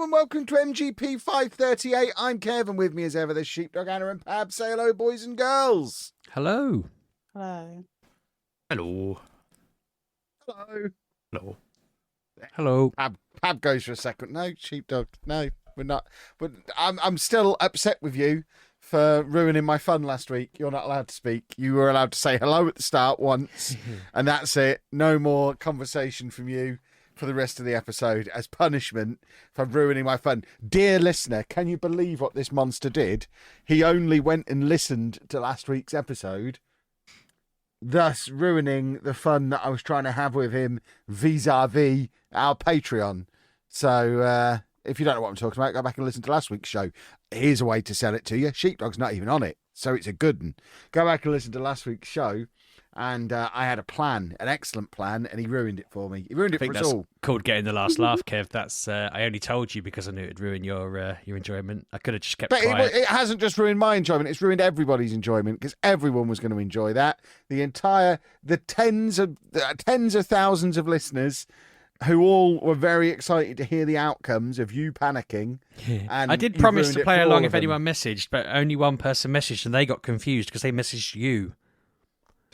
and welcome to MGP538. I'm Kev, and with me as ever, there's Sheepdog, Anna, and Pab. Say hello, boys and girls. Hello. Hello. Hello. Hello. Hello. Hello. Pab goes for a second. No, Sheepdog. No, we're not. But I'm still upset with you for ruining my fun last week. You're not allowed to speak. You were allowed to say hello at the start once, and that's it. No more conversation from you for the rest of the episode as punishment for ruining my fun. Dear listener, can you believe what this monster did? He only went and listened to last week's episode, thus ruining the fun that I was trying to have with him vis-a-vis our Patreon. So if you don't know what I'm talking about, go back and listen to last week's show. Here's a way to sell it to you. Sheepdog's not even on it, so it's a good one. Go back and listen to last week's show. And I had a plan, an excellent plan, and he ruined it for me. He ruined it for us all. Called getting the last laugh, Kev. That's I only told you because I knew it'd ruin your enjoyment. I could have just kept quiet. It hasn't just ruined my enjoyment; it's ruined everybody's enjoyment because everyone was going to enjoy that. The tens of thousands of listeners who all were very excited to hear the outcomes of you panicking. And I did promise to play along if anyone messaged, but only one person messaged, and they got confused because they messaged you.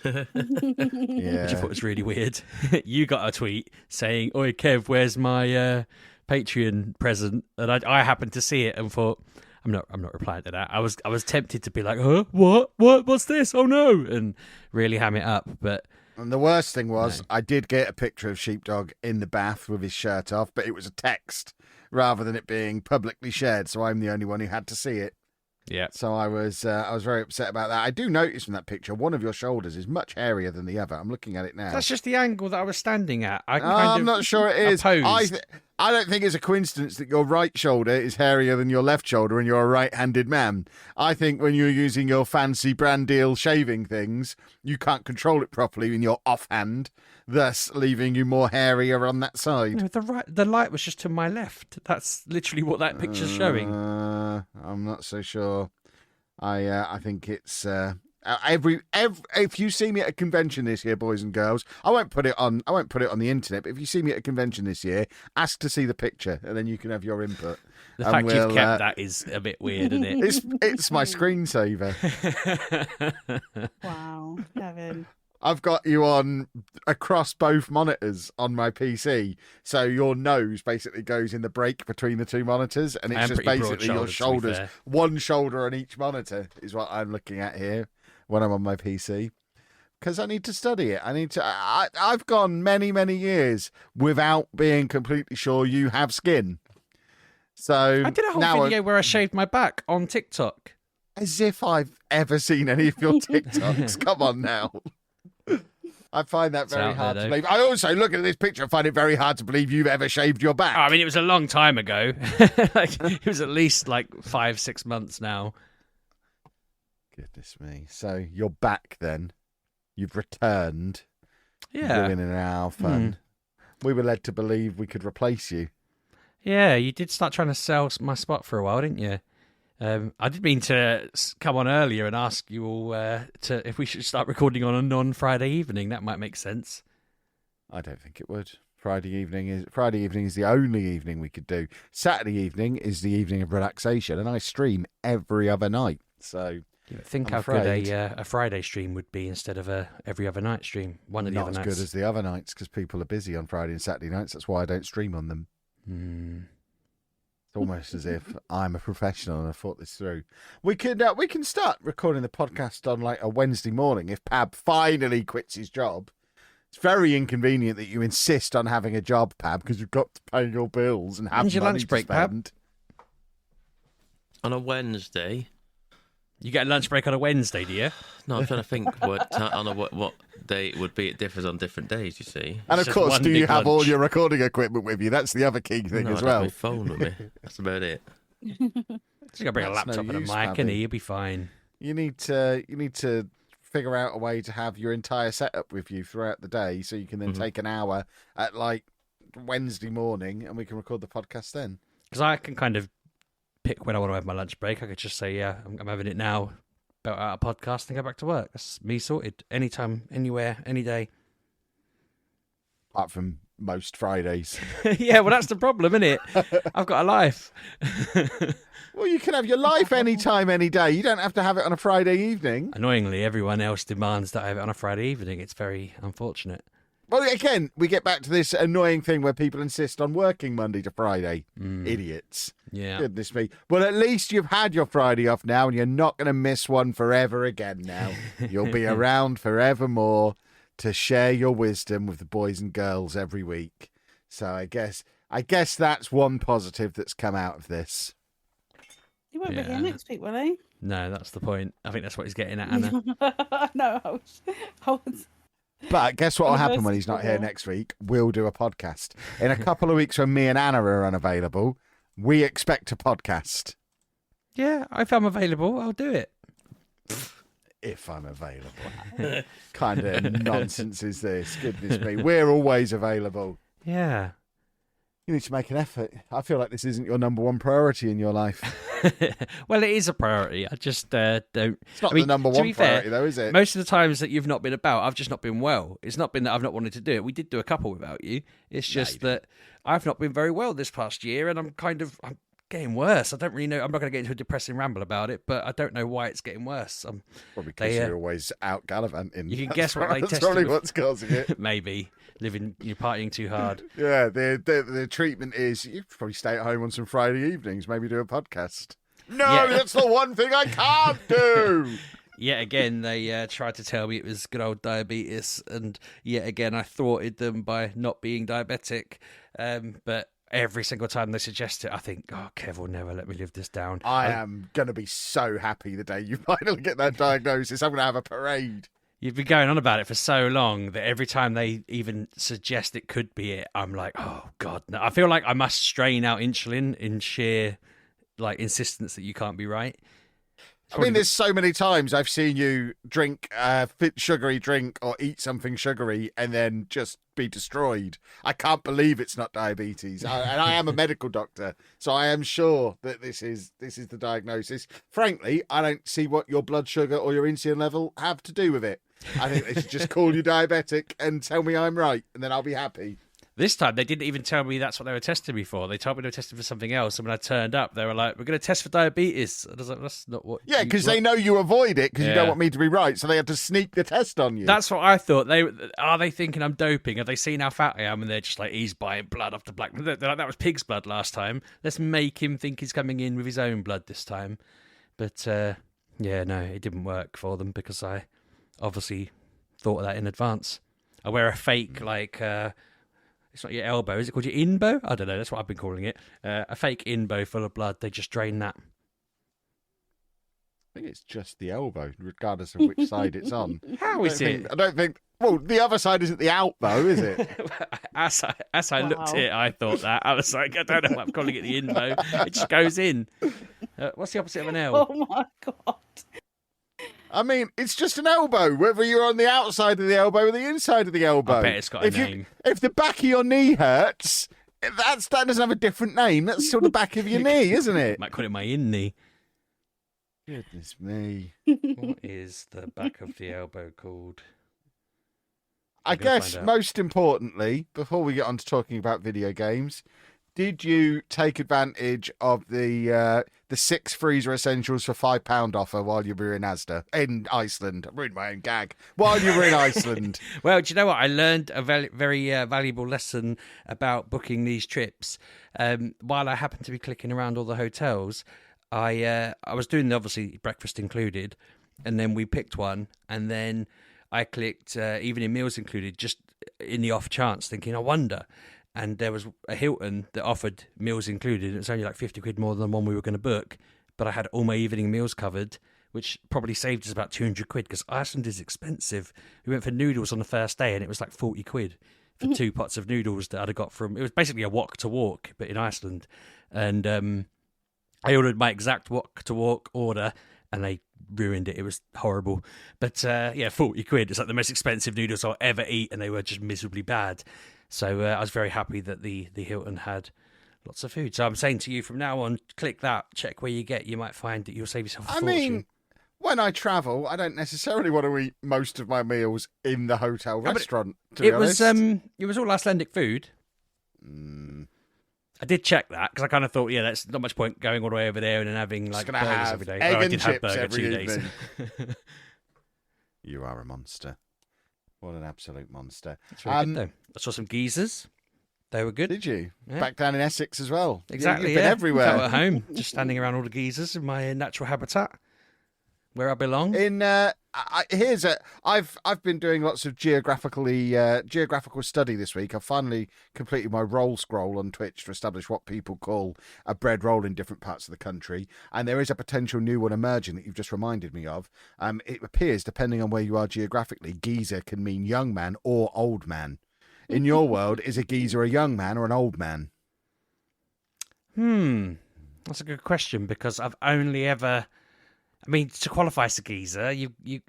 Yeah. Which I thought was really weird. You got a tweet saying, "Oi, Kev, where's my Patreon present?" And I happened to see it and thought, I'm not replying to that. I was tempted to be like, "Huh? What's this? Oh no!" and really ham it up. But and the worst thing was, I did get a picture of Sheepdog in the bath with his shirt off, but it was a text rather than it being publicly shared. So I'm the only one who had to see it. yeah, So I was very upset about that. I do notice from that picture, one of your shoulders is much hairier than the other. I'm looking at it now. that's just the angle that I was standing at. I'm not sure it is. Opposed. I don't think it's a coincidence that your right shoulder is hairier than your left shoulder and you're a right-handed man. I think when you're using your fancy brand deal shaving things, you can't control it properly in your offhand, thus leaving you more hairier on that side. No, the light was just to my left. That's literally what that picture's showing. I'm not so sure. I think it's if you see me at a convention this year, boys and girls, I won't put it on the internet, but if you see me at a convention this year, ask to see the picture and then you can have your input. The fact you've kept that is a bit weird, isn't it? It's my screensaver. Wow, Kevin. I've got you on across both monitors on my PC, so your nose basically goes in the break between the two monitors, and it's just basically your shoulders, one shoulder on each monitor is what I'm looking at here when I'm on my PC. Because I need to study it. I've gone many, many years without being completely sure you have skin. So I did a whole video where I shaved my back on TikTok. As if I've ever seen any of your TikToks. Come on now. I find that very hard to believe. I also, looking at this picture, I find it very hard to believe you've ever shaved your back. I mean, it was a long time ago. It was at least 5-6 months now. Goodness me. So you're back then. You've returned. Yeah. Doing in our fun. We were led to believe we could replace you. Yeah, you did start trying to sell my spot for a while, didn't you? I did mean to come on earlier and ask you all if we should start recording on a non-Friday evening. That might make sense. I don't think it would. Friday evening is the only evening we could do. Saturday evening is the evening of relaxation, and I stream every other night. So think how good a Friday stream would be instead of a every other night stream. One of the other nights. Not as good as the other nights because people are busy on Friday and Saturday nights. That's why I don't stream on them. It's almost as if I'm a professional and I thought this through. We can start recording the podcast on a Wednesday morning if Pab finally quits his job. It's very inconvenient that you insist on having a job, Pab, because you've got to pay your bills and have When's your money lunch break, to spend. Pab? On a Wednesday. You get a lunch break on a Wednesday, do you? No, I'm trying to think what day it would be. It differs on different days, you see. And of course, do you have all your recording equipment with you? That's the other key thing as well. I have my phone with me. That's about it. Just gotta bring a laptop and a mic, and you'll be fine. You need to figure out a way to have your entire setup with you throughout the day, so you can then take an hour at Wednesday morning, and we can record the podcast then. Because I can kind of pick when I want to have my lunch break. I could just say, yeah, I'm having it now, belt out a podcast and go back to work. That's me sorted. Anytime, anywhere, any day. Apart from most Fridays. Yeah, well, that's the problem, isn't it? I've got a life. Well, you can have your life anytime, any day. You don't have to have it on a Friday evening. Annoyingly, everyone else demands that I have it on a Friday evening. It's very unfortunate. Well, again, we get back to this annoying thing where people insist on working Monday to Friday. Idiots. Yeah. Goodness me. Well, at least you've had your Friday off now, and you're not going to miss one forever again now. You'll be around forevermore to share your wisdom with the boys and girls every week. So I guess that's one positive that's come out of this. He won't be here next week, will he? No, that's the point. I think that's what he's getting at, Anna. No, I was... But guess what will happen when he's not here next week? We'll do a podcast. In a couple of weeks when me and Anna are unavailable, we expect a podcast. Yeah, if I'm available, I'll do it. If I'm available. Kind of nonsense is this? Goodness me. We're always available. Yeah. You need to make an effort. I feel like this isn't your number one priority in your life. Well, it is a priority. I just don't... It's not the number one priority, though, is it? Most of the times that you've not been about, I've just not been well. It's not been that I've not wanted to do it. We did do a couple without you. It's just that I've not been very well this past year, and I'm getting worse. I don't really know. I'm not going to get into a depressing ramble about it, but I don't know why it's getting worse. Probably because you're always out gallivanting. You can guess what they tested. That's probably what's causing it. Maybe. You're partying too hard. Yeah, the treatment is you probably stay at home on some Friday evenings, maybe do a podcast. No, that's the one thing I can't do. Yet again, they tried to tell me it was good old diabetes, and yet again, I thwarted them by not being diabetic. But every single time they suggest it, I think, oh, Kev will never let me live this down. I am going to be so happy the day you finally get that diagnosis. I'm going to have a parade. You've been going on about it for so long that every time they even suggest it could be it, I'm like, oh, God, no. I feel like I must strain out insulin in sheer insistence that you can't be right. I mean, there's so many times I've seen you drink a sugary drink or eat something sugary and then just be destroyed. I can't believe it's not diabetes. And I am a medical doctor, so I am sure that this is the diagnosis. Frankly, I don't see what your blood sugar or your insulin level have to do with it. I think they should just call you diabetic and tell me I'm right, and then I'll be happy. This time, they didn't even tell me that's what they were testing me for. They told me they were testing for something else. And when I turned up, they were like, we're going to test for diabetes. And I was like, that's not what... Yeah, because they know you avoid it because you don't want me to be right. So they have to sneak the test on you. That's what I thought. Are they thinking I'm doping? Have they seen how fat I am? And they're just like, he's buying blood off the black... They're like, that was pig's blood last time. Let's make him think he's coming in with his own blood this time. But, no, it didn't work for them because I obviously thought of that in advance. I wear a fake, it's not your elbow. Is it called your inbow? I don't know. That's what I've been calling it. A fake inbow full of blood. They just drain that. I think it's just the elbow, regardless of which side it's on. How is it? I don't think... Well, the other side isn't the elbow, is it? As I looked at it, I thought that. I was like, I don't know why I'm calling it the inbow. It just goes in. What's the opposite of an L? Oh, my God. I mean, it's just an elbow, whether you're on the outside of the elbow or the inside of the elbow. I bet it's got a name. If the back of your knee hurts, that doesn't have a different name. That's still the back of your knee, isn't it? Might call it my in knee. Goodness me. What is the back of the elbow called? I guess most importantly, before we get on to talking about video games, did you take advantage of the 6 freezer essentials for £5 offer while you were in Iceland? I ruined my own gag. While you were in Iceland. Well, do you know what? I learned a very valuable lesson about booking these trips. While I happened to be clicking around all the hotels, I was doing obviously breakfast included, and then we picked one, and then I clicked evening meals included, just in the off chance, thinking, I wonder. And there was a Hilton that offered meals included. It was only like 50 quid more than the one we were going to book. But I had all my evening meals covered, which probably saved us about 200 quid because Iceland is expensive. We went for noodles on the first day and it was like 40 quid for 2 pots of noodles that I'd have got from... It was basically a wok to walk, but in Iceland. And I ordered my exact wok to walk order and they ruined it. It was horrible. But 40 quid. It's like the most expensive noodles I'll ever eat and they were just miserably bad. So I was very happy that the Hilton had lots of food. So I'm saying to you from now on, click that, check where you get. You might find that you'll save yourself a fortune. I mean, when I travel, I don't necessarily want to eat most of my meals in the hotel but restaurant. To be honest, it was all Icelandic food. I did check that because I kind of thought, yeah, that's not much point going all the way over there and then having like gonna burgers have every day. egg I and did have chips burger every 2 days. evening. You are a monster. What an absolute monster. It's very good though. I saw some geezers. They were good. Did you? Yeah. Back down in Essex as well. Exactly. You've been everywhere. Felt at home, just standing around all the geezers in my natural habitat, where I belong. I've been doing lots of geographical study this week. I've finally completed my roll scroll on Twitch to establish what people call a bread roll in different parts of the country, and there is a potential new one emerging that you've just reminded me of. It appears, depending on where you are geographically, geezer can mean young man or old man. In your world, is a geezer a young man or an old man? That's a good question because I've only ever. I mean, to qualify as a geezer, you've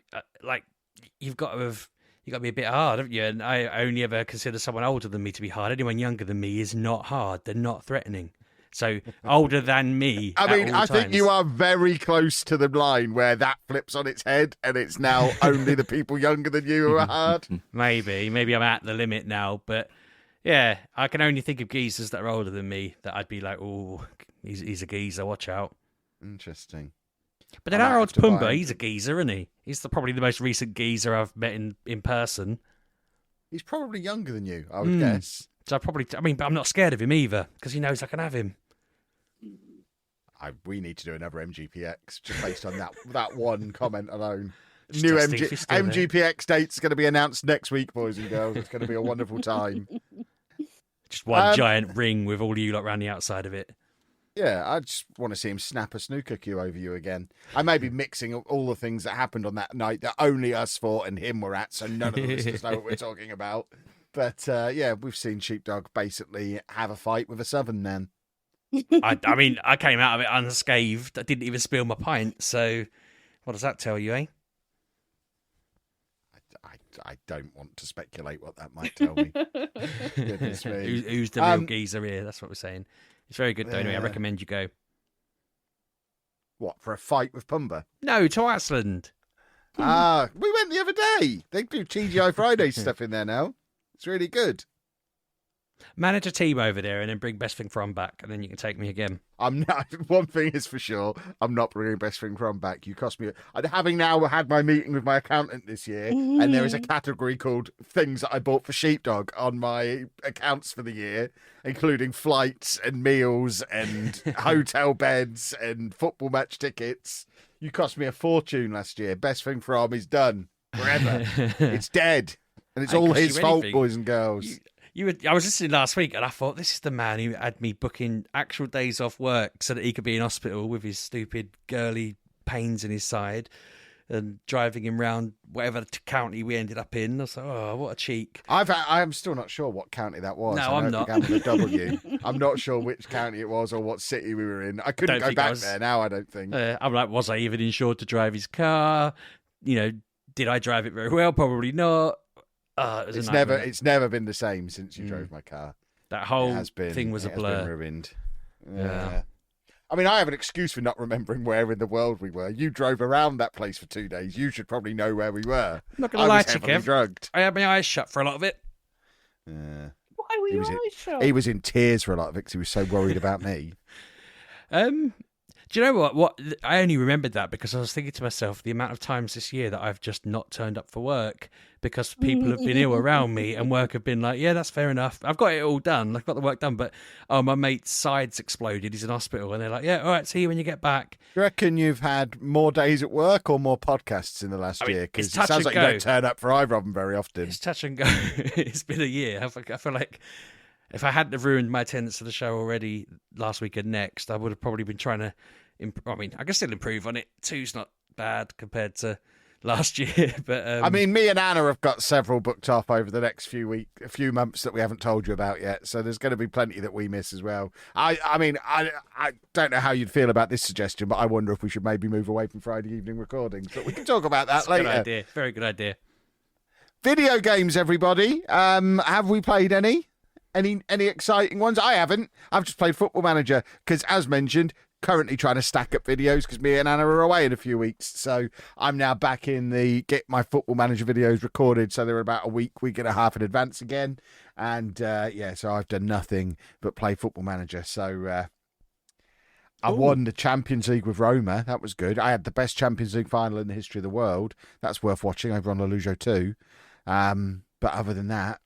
got to be a bit hard, haven't you? And I only ever consider someone older than me to be hard. Anyone younger than me is not hard. They're not threatening. So older than me. I think you are very close to the line where that flips on its head, and it's now only the people younger than you who are hard. Maybe I'm at the limit now, but yeah, I can only think of geezers that are older than me that I'd be like, oh, he's a geezer. Watch out. Interesting. But then our old Pumbaa, he's a geezer, isn't he? He's probably the most recent geezer I've met in person. He's probably younger than you, I would guess. So but I'm not scared of him either because he knows I can have him. We need to do another MGPX just based on that one comment alone. Just New testing if he's still there. MGPX date's going to be announced next week, boys and girls. It's going to be a wonderful time. Just one giant ring with all of you lot around the outside of it. Yeah, I just want to see him snap a snooker cue over you again. I may be mixing all the things that happened on that night that only us four and him were at, so none of the listeners know what we're talking about. But yeah, we've seen Sheepdog basically have a fight with a Southern man. I mean, I came out of it unscathed. I didn't even spill my pint. So, what does that tell you, eh? I don't want to speculate what that might tell me. Goodness me. Who's the real geezer here? That's what we're saying. It's very good, though. Anyway, I recommend you go. What, for a fight with Pumbaa? No, to Iceland. We went the other day. They do TGI Friday stuff in there now. It's really good. Manage a team over there and then bring Best Thing From back, and then you can take me again. I'm not. One thing is for sure, I'm not bringing Best Thing From back. You cost me. Having now had my meeting with my accountant this year, and there is a category called things that I bought for Sheepdog on my accounts for the year, including flights and meals and hotel beds and football match tickets. You cost me a fortune last year. Best Thing From is done forever. It's dead, and it's all his fault, boys and girls. I was listening last week and I thought, this is the man who had me booking actual days off work so that he could be in hospital with his stupid girly pains in his side and driving him round whatever county we ended up in. I was like, oh, what a cheek. I'm still not sure what county that was. No, I'm not. It began with a W. I'm not sure which county it was or what city we were in. I couldn't go back there now, I don't think. I'm like, was I even insured to drive his car? You know, did I drive it very well? Probably not. It's never been the same since you drove my car. That whole thing was a blur. Been ruined. Yeah. I mean, I have an excuse for not remembering where in the world we were. You drove around that place for 2 days. You should probably know where we were. I'm not going to lie to you, Kev. Drugged. I had my eyes shut for a lot of it. Yeah. Why were your eyes shut? He was in tears for a lot of it because he was so worried about me. Do you know what? I only remembered that because I was thinking to myself the amount of times this year that I've just not turned up for work because people have been ill around me and work have been like, yeah, that's fair enough. I've got it all done. I've got the work done. But, my mate's side's exploded. He's in hospital. And they're like, yeah, all right, see you when you get back. Do you reckon you've had more days at work or more podcasts in the last year? Because it sounds like you don't turn up for either of them very often. It's touch and go. It's been a year. I feel like if I hadn't have ruined my attendance to the show already last week and next, I would have probably been trying to I can still improve on it. 2's not bad compared to last year, but me and Anna have got several booked off over the next few months that we haven't told you about yet. So there's going to be plenty that we miss as well. I don't know how you'd feel about this suggestion, but I wonder if we should maybe move away from Friday evening recordings. But we can talk about that later. Good idea. Very good idea. Video games, everybody. Have we played any exciting ones? I haven't. I've just played Football Manager because, as mentioned, currently trying to stack up videos because me and Anna are away in a few weeks. So I'm now back in the get my Football Manager videos recorded. So they're about a week and a half in advance again. And so I've done nothing but play Football Manager. So I won the Champions League with Roma. That was good. I had the best Champions League final in the history of the world. That's worth watching over on La Lujo too. But other than that,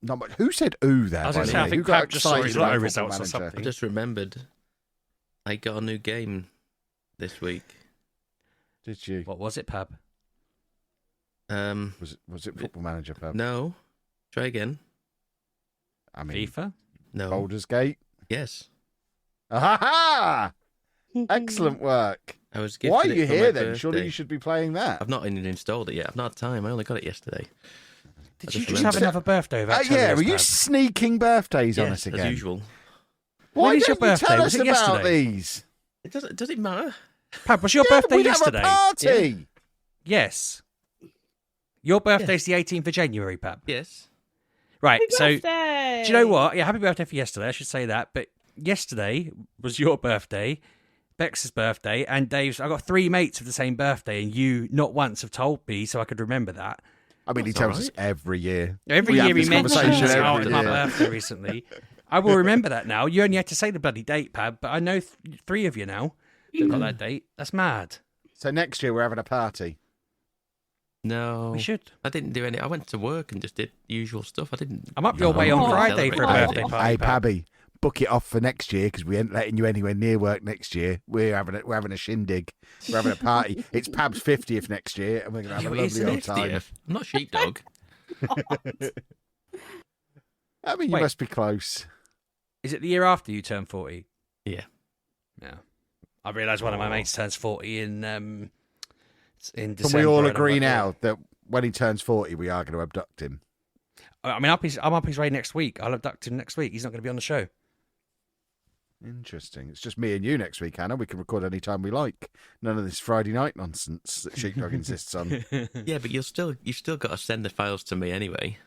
not much. Who said ooh there? I was going to say, I think Pab just saw his lotto results or something. I just remembered I got a new game this week. Did you? What was it, Pab? Was it Football Manager, Pab? No. Try again. I mean, FIFA? No. Baldur's Gate? Yes. Ha! Excellent work. I was Why are gifted you it for here my then? birthday. Surely you should be playing that. I've not even installed it yet. I've not had time. I only got it yesterday. Did I you just just have remembered. another birthday without Yeah, telling were us, you Pab? sneaking birthdays on us Yes, again? as usual. Why When is your don't you birthday? tell Was us it about yesterday? these? Does it matter? Pab, was your Yeah, birthday we'd yesterday? have a party. Yes. Your birthday's the 18th of January, Pab. Yes. Right, Happy so birthday! do you know what? Yeah, happy birthday for yesterday. I should say that. But yesterday was your birthday, Bex's birthday, and Dave's. I got 3 mates of the same birthday, and you not once have told me, so I could remember that. I mean, he That's tells all us every year. Every We have year he this mentions conversation oh, every my year. birthday recently. I will remember that now. You only had to say the bloody date, Pab, but I know 3 of you now that got that date. That's mad. So next year we're having a party. No. We should. I didn't do any. I went to work and just did usual stuff. I didn't. I'm up your way No, on I Friday didn't for a celebrate birthday it. party. Hey, Pab. Pabby, book it off for next year because we ain't letting you anywhere near work next year. We're having a shindig. We're having a party. It's Pab's 50th next year, and we're going to have a Yeah, it is, lovely isn't old it? time. I'm not Sheepdog. I mean, you Wait. must be close. Is it the year after you turn 40? Yeah. Yeah. I realised one of my mates turns 40 in December. Can we all and I'm agree like, now that when he turns 40, we are going to abduct him? I mean, I'm up his way next week. I'll abduct him next week. He's not going to be on the show. Interesting. It's just me and you next week, Hannah. We can record any time we like. None of this Friday night nonsense that Sheepdog insists on. Yeah, but you've still got to send the files to me anyway.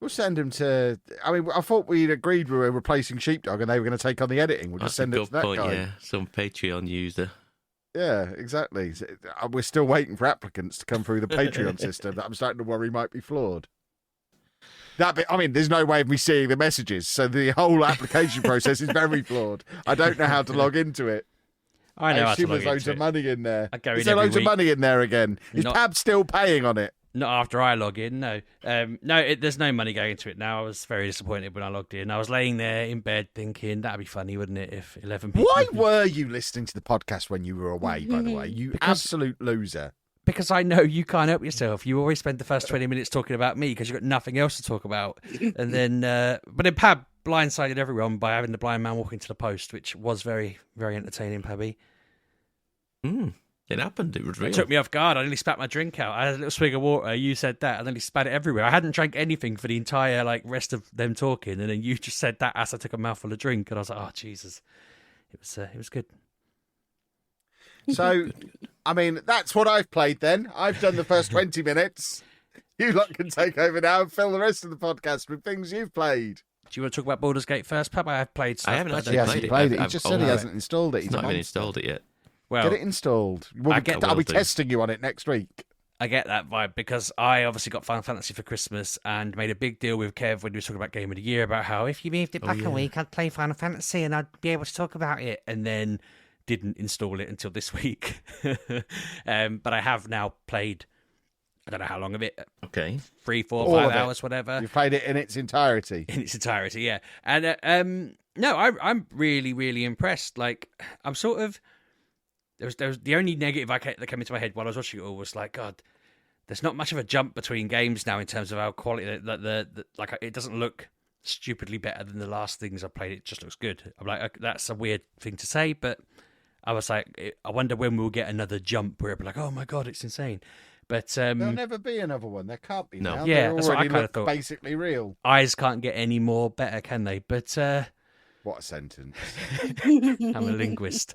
We'll send him to. I mean, I thought we'd agreed we were replacing Sheepdog and they were going to take on the editing. We'll just That's a send it good to that point. guy. Yeah, some Patreon user. Yeah, exactly. We're still waiting for applicants to come through the Patreon system that I'm starting to worry might be flawed. That bit, I mean, there's no way of me seeing the messages, so the whole application process is very flawed. I don't know how to log into it. I know how to assume log there's loads into of it. money in there. I go Is in there every loads of week. money in there again? Is Not- Pab still paying on it? Not after I log in, no. There's no money going into it now. I was very disappointed when I logged in. I was laying there in bed thinking, that'd be funny, wouldn't it, if 11 people... Why were you listening to the podcast when you were away, by the way? You Because- absolute loser. Because I know you can't help yourself. You always spend the first 20 minutes talking about me because you've got nothing else to talk about. And then, but then Pab blindsided everyone by having the blind man walk into the post, which was very, very entertaining, Pabby. It happened. It was real. It took me off guard. I nearly spat my drink out. I had a little swig of water. You said that, and then he spat it everywhere. I hadn't drank anything for the entire rest of them talking, and then you just said that as I took a mouthful of drink, and I was like, "Oh Jesus!" It was good. So, I mean, that's what I've played then. I've done the first 20 minutes. You lot can take over now and fill the rest of the podcast with things you've played. Do you want to talk about Baldur's Gate first, Pab? I have played stuff. I haven't but actually He don't- hasn't played it. played it. He I've- just said he oh, hasn't installed it. It's He's not a even monster. installed it yet. Well, Get it installed. I get- I'll be will do. testing you on it next week. I get that vibe because I obviously got Final Fantasy for Christmas and made a big deal with Kev when we were talking about Game of the Year about how if you moved it back a week, I'd play Final Fantasy and I'd be able to talk about it. And then didn't install it until this week. But I have now played, I don't know how long of it, Okay. 3, 4, All 5 of it. hours, whatever. You've played it in its entirety. In its entirety, yeah. And no, I'm really, really impressed. Like, I'm sort of... There was the only negative that came into my head while I was watching it all was like, God, there's not much of a jump between games now in terms of how quality. It doesn't look stupidly better than the last things I played. It just looks good. I'm like, that's a weird thing to say, but I was like, I wonder when we'll get another jump where it'll be like, oh my God, it's insane. But There'll never be another one. There can't be No. now. Yeah, They that's what I already kinda look thought. basically real. eyes can't get any more better, can they? But What a sentence. I'm a linguist.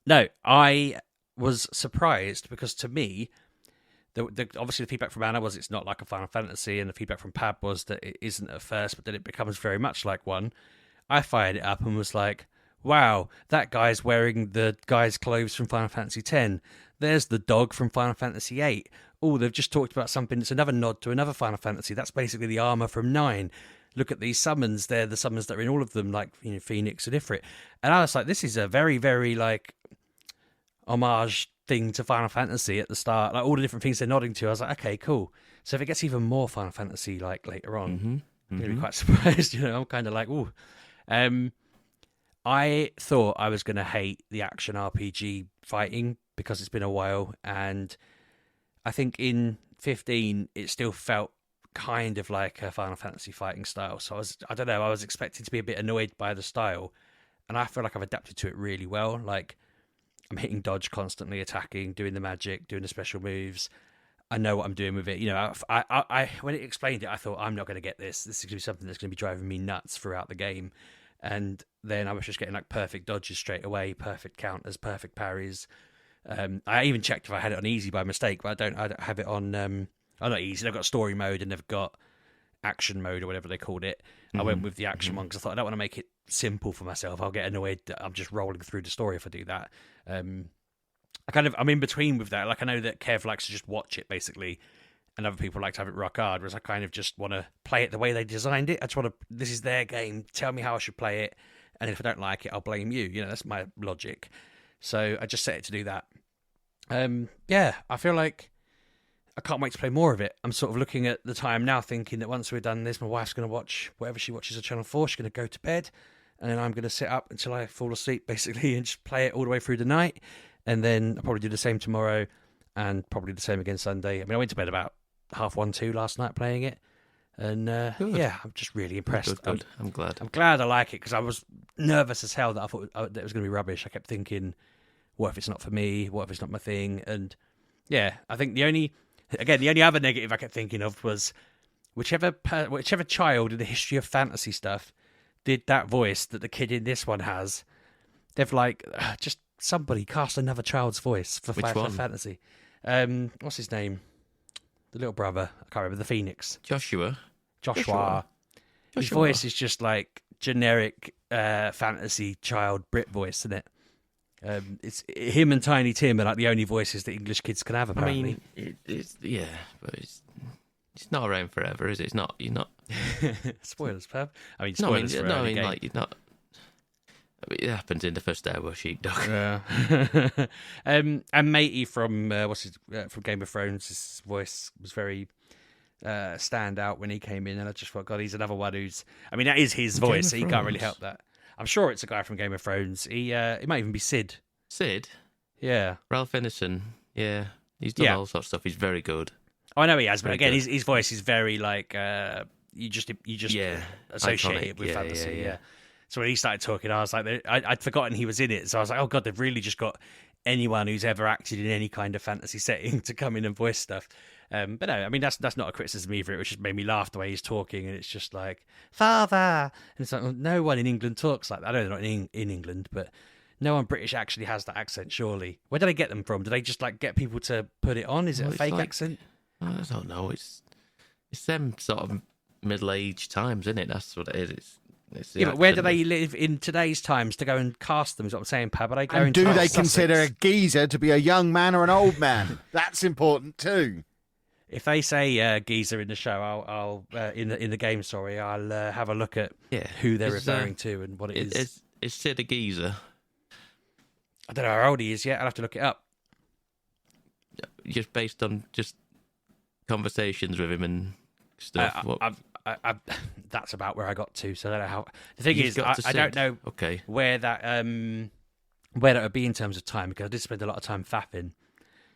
No, I was surprised because to me, obviously the feedback from Anna was it's not like a Final Fantasy, and the feedback from Pab was that it isn't at first, but then it becomes very much like one. I fired it up and was like, wow, that guy's wearing the guy's clothes from Final Fantasy X. There's the dog from Final Fantasy VIII. Oh, they've just talked about something that's another nod to another Final Fantasy. That's basically the armor from 9. Look at these summons. They're the summons that are in all of them, like, you know, Phoenix and Ifrit. And I was like, this is a very, very, like, homage thing to Final Fantasy at the start. Like, all the different things they're nodding to. I was like, okay, cool. So if it gets even more Final Fantasy, like, later on, I'm going to be quite surprised. You know, I'm kind of like, ooh. I thought I was going to hate the action RPG fighting because it's been a while. And I think in 15, it still felt kind of like a Final Fantasy fighting style. So I don't know, I was expecting to be a bit annoyed by the style, and I feel like I've adapted to it really well. Like, I'm hitting dodge constantly, attacking, doing the magic, doing the special moves. I know what I'm doing with it. You know, I when it explained it, I thought, I'm not going to get this. This is going to be something that's going to be driving me nuts throughout the game. And then I was just getting like perfect dodges straight away, perfect counters, perfect parries. I even checked if I had it on easy by mistake, but I don't have it on not easy. They've got story mode and they've got action mode or whatever they called it. I went with the action one because I thought, I don't want to make it simple for myself. I'll get annoyed that I'm just rolling through the story if I do that. I'm in between with that. Like, I know that Kev likes to just watch it basically, and other people like to have it rock hard, whereas I kind of just want to play it the way they designed it. I just want to, this is their game, tell me how I should play it, and if I don't like it, I'll blame you. You know, that's my logic. So I just set it to do that. Yeah, I feel like I can't wait to play more of it. I'm sort of looking at the time now, thinking that once we're done this, my wife's going to watch whatever she watches on Channel 4. She's going to go to bed, and then I'm going to sit up until I fall asleep, basically, and just play it all the way through the night. And then I'll probably do the same tomorrow, and probably the same again Sunday. I mean, I went to bed about 1:30, 2 last night playing it. And yeah, I'm just really impressed. Good. I'm glad. I'm glad I like it, because I was nervous as hell that I thought that it was going to be rubbish. I kept thinking, what if it's not for me? What if it's not my thing? And yeah, I think the only other negative I kept thinking of was whichever child in the history of fantasy stuff did that voice that the kid in this one has, they've like just somebody cast another child's voice for Final Fantasy. What's his name? The little brother. I can't remember. The Phoenix. Joshua. His voice is just like generic fantasy child Brit voice, isn't it? It's him and Tiny Tim are like the only voices that English kids can have, apparently. I mean, it's yeah, but it's not around forever, is it? It's not. You're not. Spoilers, Pav. I mean, spoilers for early game. Like, you're not. I mean, it happens in the first hour, Sheepdog. Yeah. And Matey from from Game of Thrones, his voice was very stand out when he came in, and I just thought, God, he's another one who's. I mean, that is his voice, so he can't really help that. I'm sure it's a guy from Game of Thrones. It might even be Sid. Sid? Yeah. Ralph Ineson. Yeah. He's done all sorts of stuff. He's very good. Oh, I know he has, but again, his voice is very like you just associate it with fantasy. Yeah. So when he started talking, I was like, I'd forgotten he was in it. So I was like, oh God, they've really just got anyone who's ever acted in any kind of fantasy setting to come in and voice stuff. But no, I mean, that's not a criticism either. It just made me laugh the way he's talking, and it's just like, father. And it's like, well, no one in England talks like that. I know they're not in England, but no one British actually has that accent, surely. Where do they get them from? Do they just like get people to put it on? Is it a fake accent? I don't know. It's them sort of middle-aged times, isn't it? That's what it is. Yeah, but where do they live in today's times to go and cast them, is what I'm saying, Pab? Are they going and do they consider a geezer to be a young man or an old man? That's important too. If they say geezer in the show, I'll in the game. Sorry, I'll have a look at who they're referring to and what it is. Is Sid a geezer? I don't know how old he is yet. I'll have to look it up. Just based on just conversations with him and stuff. That's about where I got to. So I don't know how. The thing is, I don't know where that would be in terms of time, because I did spend a lot of time faffing.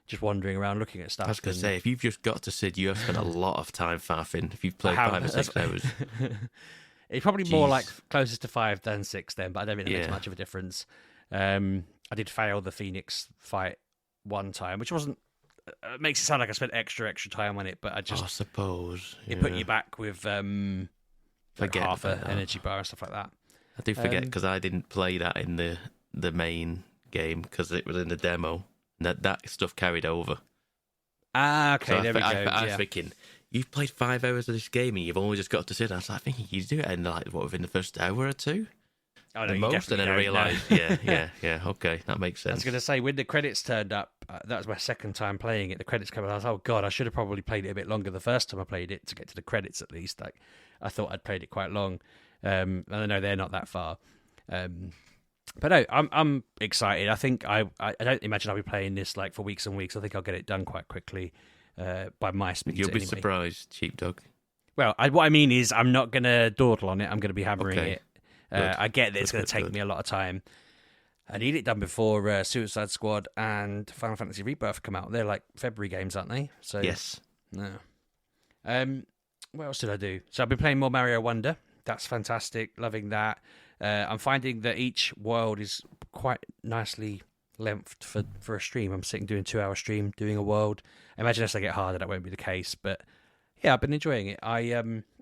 Just wandering around looking at stuff. I was going to say, if you've just got to Sid, you have spent a lot of time faffing. If you've played 5 or 6 hours. It's probably more like closest to 5 than 6 then, but I don't think it makes much of a difference. I did fail the Phoenix fight one time, which wasn't... It makes it sound like I spent extra time on it, but I suppose. It put you back with like half an energy bar and stuff like that. I do forget, because I didn't play that in the main game, because it was in the demo. That stuff carried over. Okay, so there we go. I was thinking, you've played 5 hours of this game and you've only just got to sit. I was like, thinking you do it in within the first hour or 2. Oh, no, the you most, and definitely then I don't, no. realised, yeah, okay, that makes I was sense. going to say, when the credits turned up, that was my second time playing it. The credits came up, and I was, oh god, I should have probably played it a bit longer the first time I played it to get to the credits at least. Like, I thought I'd played it quite long, and I know they're not that far. But no, I'm excited. I think I don't imagine I'll be playing this like for weeks and weeks. I think I'll get it done quite quickly by my speed. You'll be anyway. surprised, Sheepdog. Well, what I mean is, I'm not going to dawdle on it. I'm going to be hammering Okay. it. Good. I get that it's Good, going to take good. me a lot of time. I need it done before Suicide Squad and Final Fantasy Rebirth come out. They're like February games, aren't they? So Yes. no. What else did I do? So I've been playing more Mario Wonder. That's fantastic. Loving that. I'm finding that each world is quite nicely lengthed for a stream. I'm sitting doing a 2-hour stream, doing a world. I imagine as I get harder, that won't be the case. But yeah, I've been enjoying it.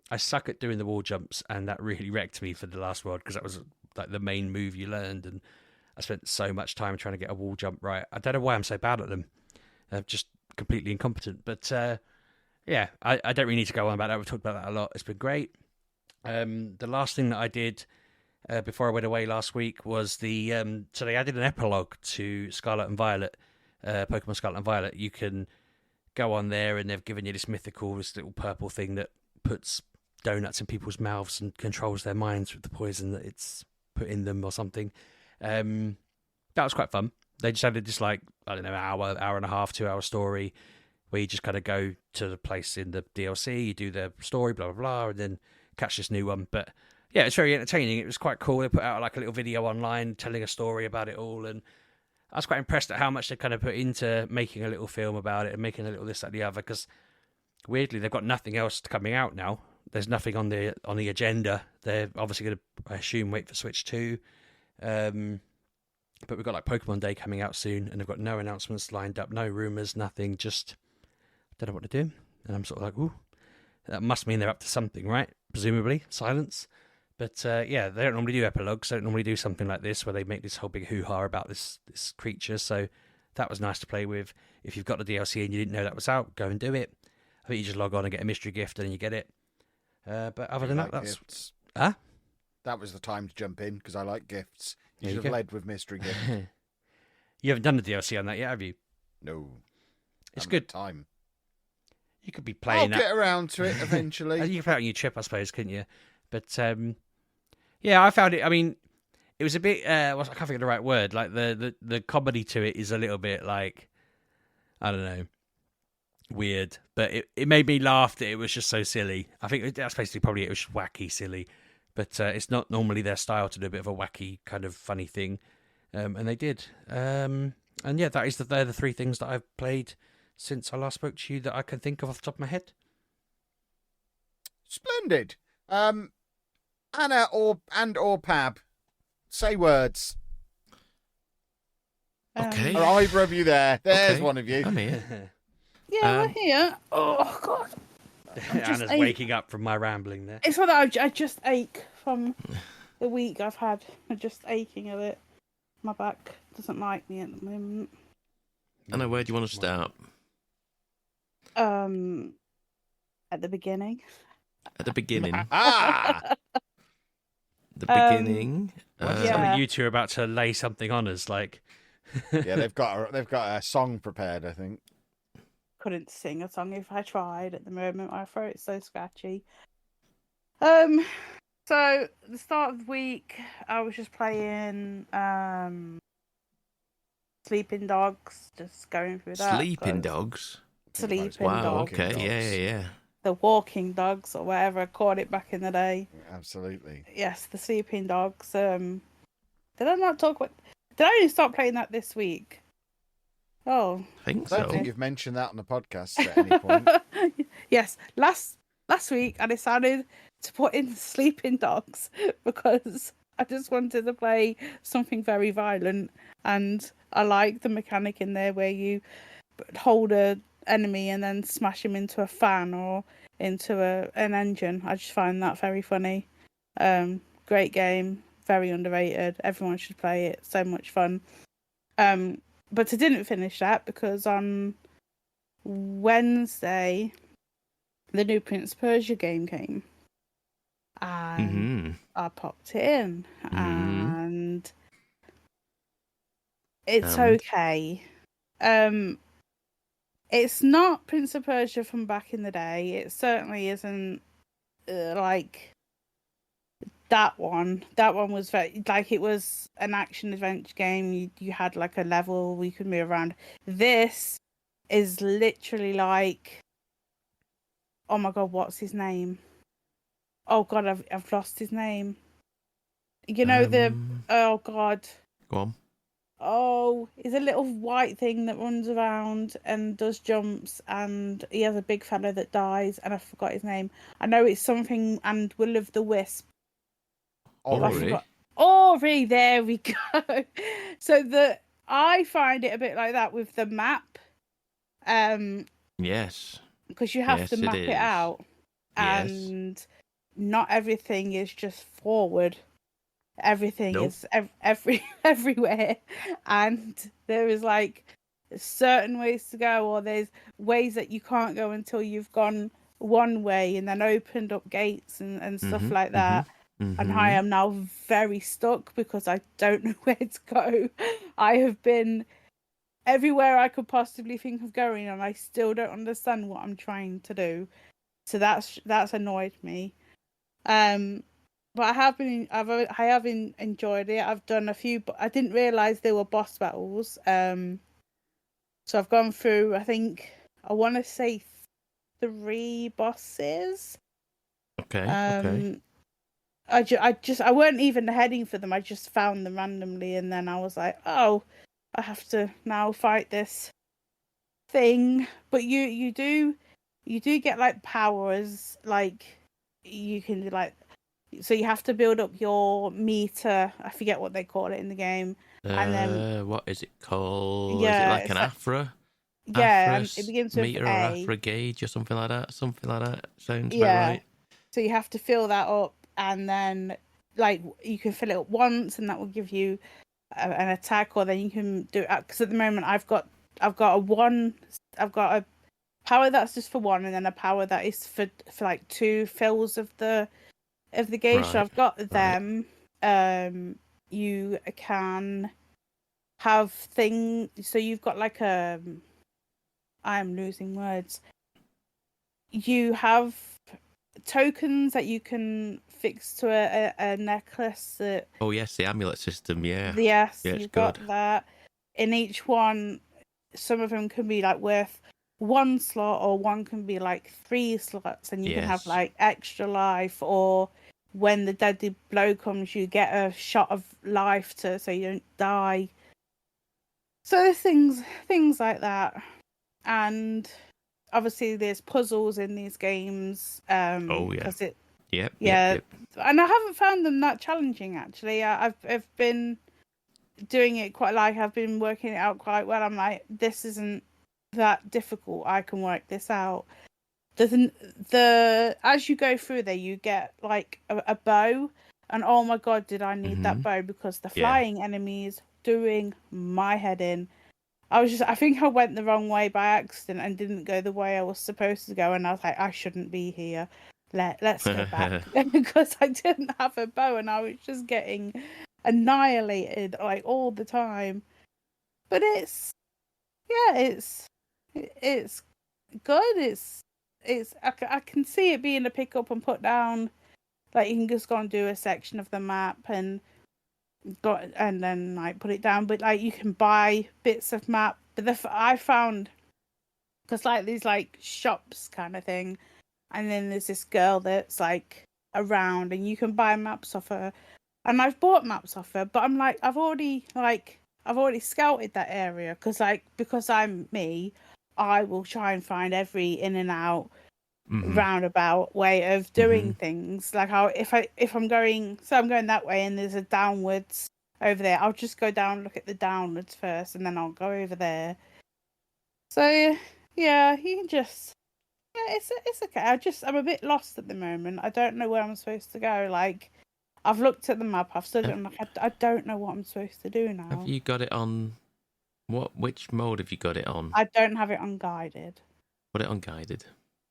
I suck at doing the wall jumps, and that really wrecked me for the last world because that was like the main move you learned, and I spent so much time trying to get a wall jump right. I don't know why I'm so bad at them. I'm just completely incompetent. But yeah, I don't really need to go on about that. We've talked about that a lot. It's been great. The last thing that I did before I went away last week was so they added an epilogue to Scarlet and Violet, Pokemon Scarlet and Violet. You can go on there, and they've given you this little purple thing that puts donuts in people's mouths and controls their minds with the poison that it's put in them or something. That was quite fun. They just added this, like, I don't know, hour and a half, 2-hour story where you just kind of go to the place in the DLC, you do the story, blah, blah, blah, and then catch this new one. But yeah, it's very entertaining. It was quite cool. They put out like a little video online telling a story about it all, and I was quite impressed at how much they kind of put into making a little film about it and making a little this, that, the other, because weirdly they've got nothing else coming out now. There's nothing on the agenda. They're obviously going to, I assume, wait for Switch 2. But we've got like Pokemon Day coming out soon, and they've got no announcements lined up, no rumours, nothing, just don't know what to do. And I'm sort of like, ooh, that must mean they're up to something, right? Presumably, silence. But yeah, they don't normally do epilogues. They don't normally do something like this where they make this whole big hoo-ha about this creature. So that was nice to play with. If you've got the DLC and you didn't know that was out, go and do it. I think you just log on and get a mystery gift and then you get it. But other than that, that's... Gifts. Huh? That was the time to jump in because I like gifts. You There you should have go. led with mystery gift. You haven't done the DLC on that yet, have you? No. It's Haven't good. had time. You could be I'll playing that. get around to it eventually. You could play it on your trip, I suppose, couldn't you? But yeah, I found it. I mean, it was a bit. I can't think of the right word. Like the comedy to it is a little bit like, I don't know, weird. But it made me laugh that it was just so silly. I think that's basically probably it was just wacky, silly. But it's not normally their style to do a bit of a wacky kind of funny thing, and they did. And yeah, they're the three things that I've played since I last spoke to you that I can think of off the top of my head. Splendid. Anna or Pab, say words. Okay. Are either of you there? There's Okay. one of you. I'm here. Yeah, we're here. Oh god, Anna's waking up from my rambling there. it's what I just ache from the week I've had. I'm just aching a bit. My back doesn't like me at the moment. Anna, where do you want to start? At the beginning. At the beginning. Ah! The beginning. Well, Yeah. something you two are about to lay something on us, like. Yeah, they've got a song prepared, I think. Couldn't sing a song if I tried at the moment. My throat's so scratchy. So the start of the week, I was just playing Sleeping Dogs, just going through that. Sleeping Dogs. Sleeping Wow. Dogs. Okay. Dogs. Yeah. The Walking Dogs, or whatever I called it back in the day. Absolutely. Yes, the Sleeping Dogs. Did I not talk about? Did I only start playing that this week? Oh, I think I don't so. think you've mentioned that on the podcast at any point. yes. Last week, I decided to put in Sleeping Dogs because I just wanted to play something very violent, and I like the mechanic in there where you hold a enemy and then smash him into a fan or into an engine. I just find that very funny. Great game, very underrated. Everyone should play it. So much fun. But I didn't finish that because on Wednesday the new Prince Persia game came. and Mm-hmm. I popped it in, and it's And okay. It's not Prince of Persia from back in the day. It certainly isn't like that one. That one was very like it was an action adventure game. You had like a level where you could move around. This is literally like, oh my god, what's his name? Oh god, I've lost his name. You know oh god. Go on. Oh, he's a little white thing that runs around and does jumps, and he has a big fella that dies, and I forgot his name. I know it's something and Will of the Wisp. I Ori. forgot. Ori, there we go. So I find it a bit like that with the map. Yes. Because you have Yes, to it map it is. out, Yes. and not everything is just forward. Everything Nope. is everywhere, and there is like certain ways to go, or there's ways that you can't go until you've gone one way and then opened up gates and stuff like that. And I am now very stuck because I don't know where to go. I have been everywhere I could possibly think of going, and I still don't understand what I'm trying to do. So that's annoyed me. But I have enjoyed it. I've done a few, but I didn't realize they were boss battles. So I've gone through, I think, I want to say 3 bosses. Okay. I weren't even heading for them. I just found them randomly, and then I was like, oh, I have to now fight this thing. But you do get like powers, like you can do like. So you have to build up your meter. I forget what they call it in the game. And then What is it called? Is it yeah, like it's an like, Afra? yeah, Afra and it begins with meter or A. Afra gauge or something like that? Something like that. Sounds about Yeah. right. So you have to fill that up, and then like you can fill it up once, and that will give you an attack, or then you can do it because at the moment I've got a power that's just for one, and then a power that is for like 2 fills of the gauge. So Right. I've got them. You can have so you've got like I'm losing words. You have tokens that you can fix to a necklace that Oh yes, the amulet system. Yeah. yes, Yeah, it's you've good. got that. In each one, some of them can be like worth 1 slot, or one can be like 3 slots, and you can have Yes. like extra life, or when the deadly blow comes, you get a shot of life so you don't die. So there's things like that, and obviously there's puzzles in these games. Oh yeah. Because it Yep. yeah, Yep. and I haven't found them that challenging actually. I've been doing it quite like I've been working it out quite well. I'm like, this isn't that difficult. I can work this out. The as you go through there, you get like a bow, and oh my god, did I need that bow because the flying enemies doing my head in. I think I went the wrong way by accident and didn't go the way I was supposed to go, and I was like, I shouldn't be here. Let's go back because I didn't have a bow and I was just getting annihilated like all the time. But it's good. I can see it being a pick up and put down. Like you can just go and do a section of the map and then like put it down. But like you can buy bits of map. But I found because like these like shops kind of thing, and then there's this girl that's like around, and you can buy maps off her. And I've bought maps off her, but I'm like I've already scouted that area because I'm me. I will try and find every in and out roundabout way of doing things. Like if I'm going that way and there's a downwards over there, I'll just go down, look at the downwards first, and then I'll go over there. So yeah, you can just it's okay. I'm a bit lost at the moment. I don't know where I'm supposed to go. Like I've looked at the map, I've studied it, I'm like I don't know what I'm supposed to do now. Have you got it on which mode have you got it on? I don't have it unguided. Put it on guided.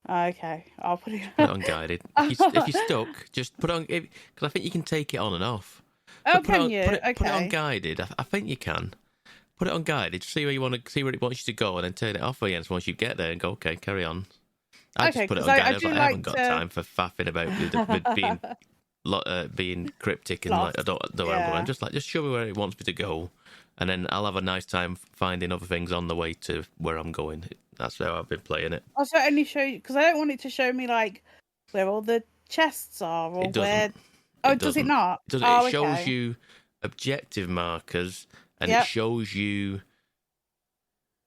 Okay, I'll put it. Put it on guided. If you're stuck, just put it on, because I think you can take it on and off. Oh, Put it can on, you? Put it on Okay. guided. I think you can. Put it on guided. See where you want to see where it wants you to go, and then turn it off again once you get there, and go. Okay, carry on. I Okay, just put it on 'cause I guided. I was do like, I haven't like got to- time for faffing about with being cryptic and Lost. like I don't know where I'm going. Yeah. I'm just show me where it wants me to go, and then I'll have a nice time finding other things on the way to where I'm going. That's how I've been playing it. Also, only show you because I don't want it to show me like where all the chests are or It doesn't. where. Oh, does it doesn't. not? It Oh, shows okay. you objective markers, and Yep. it shows you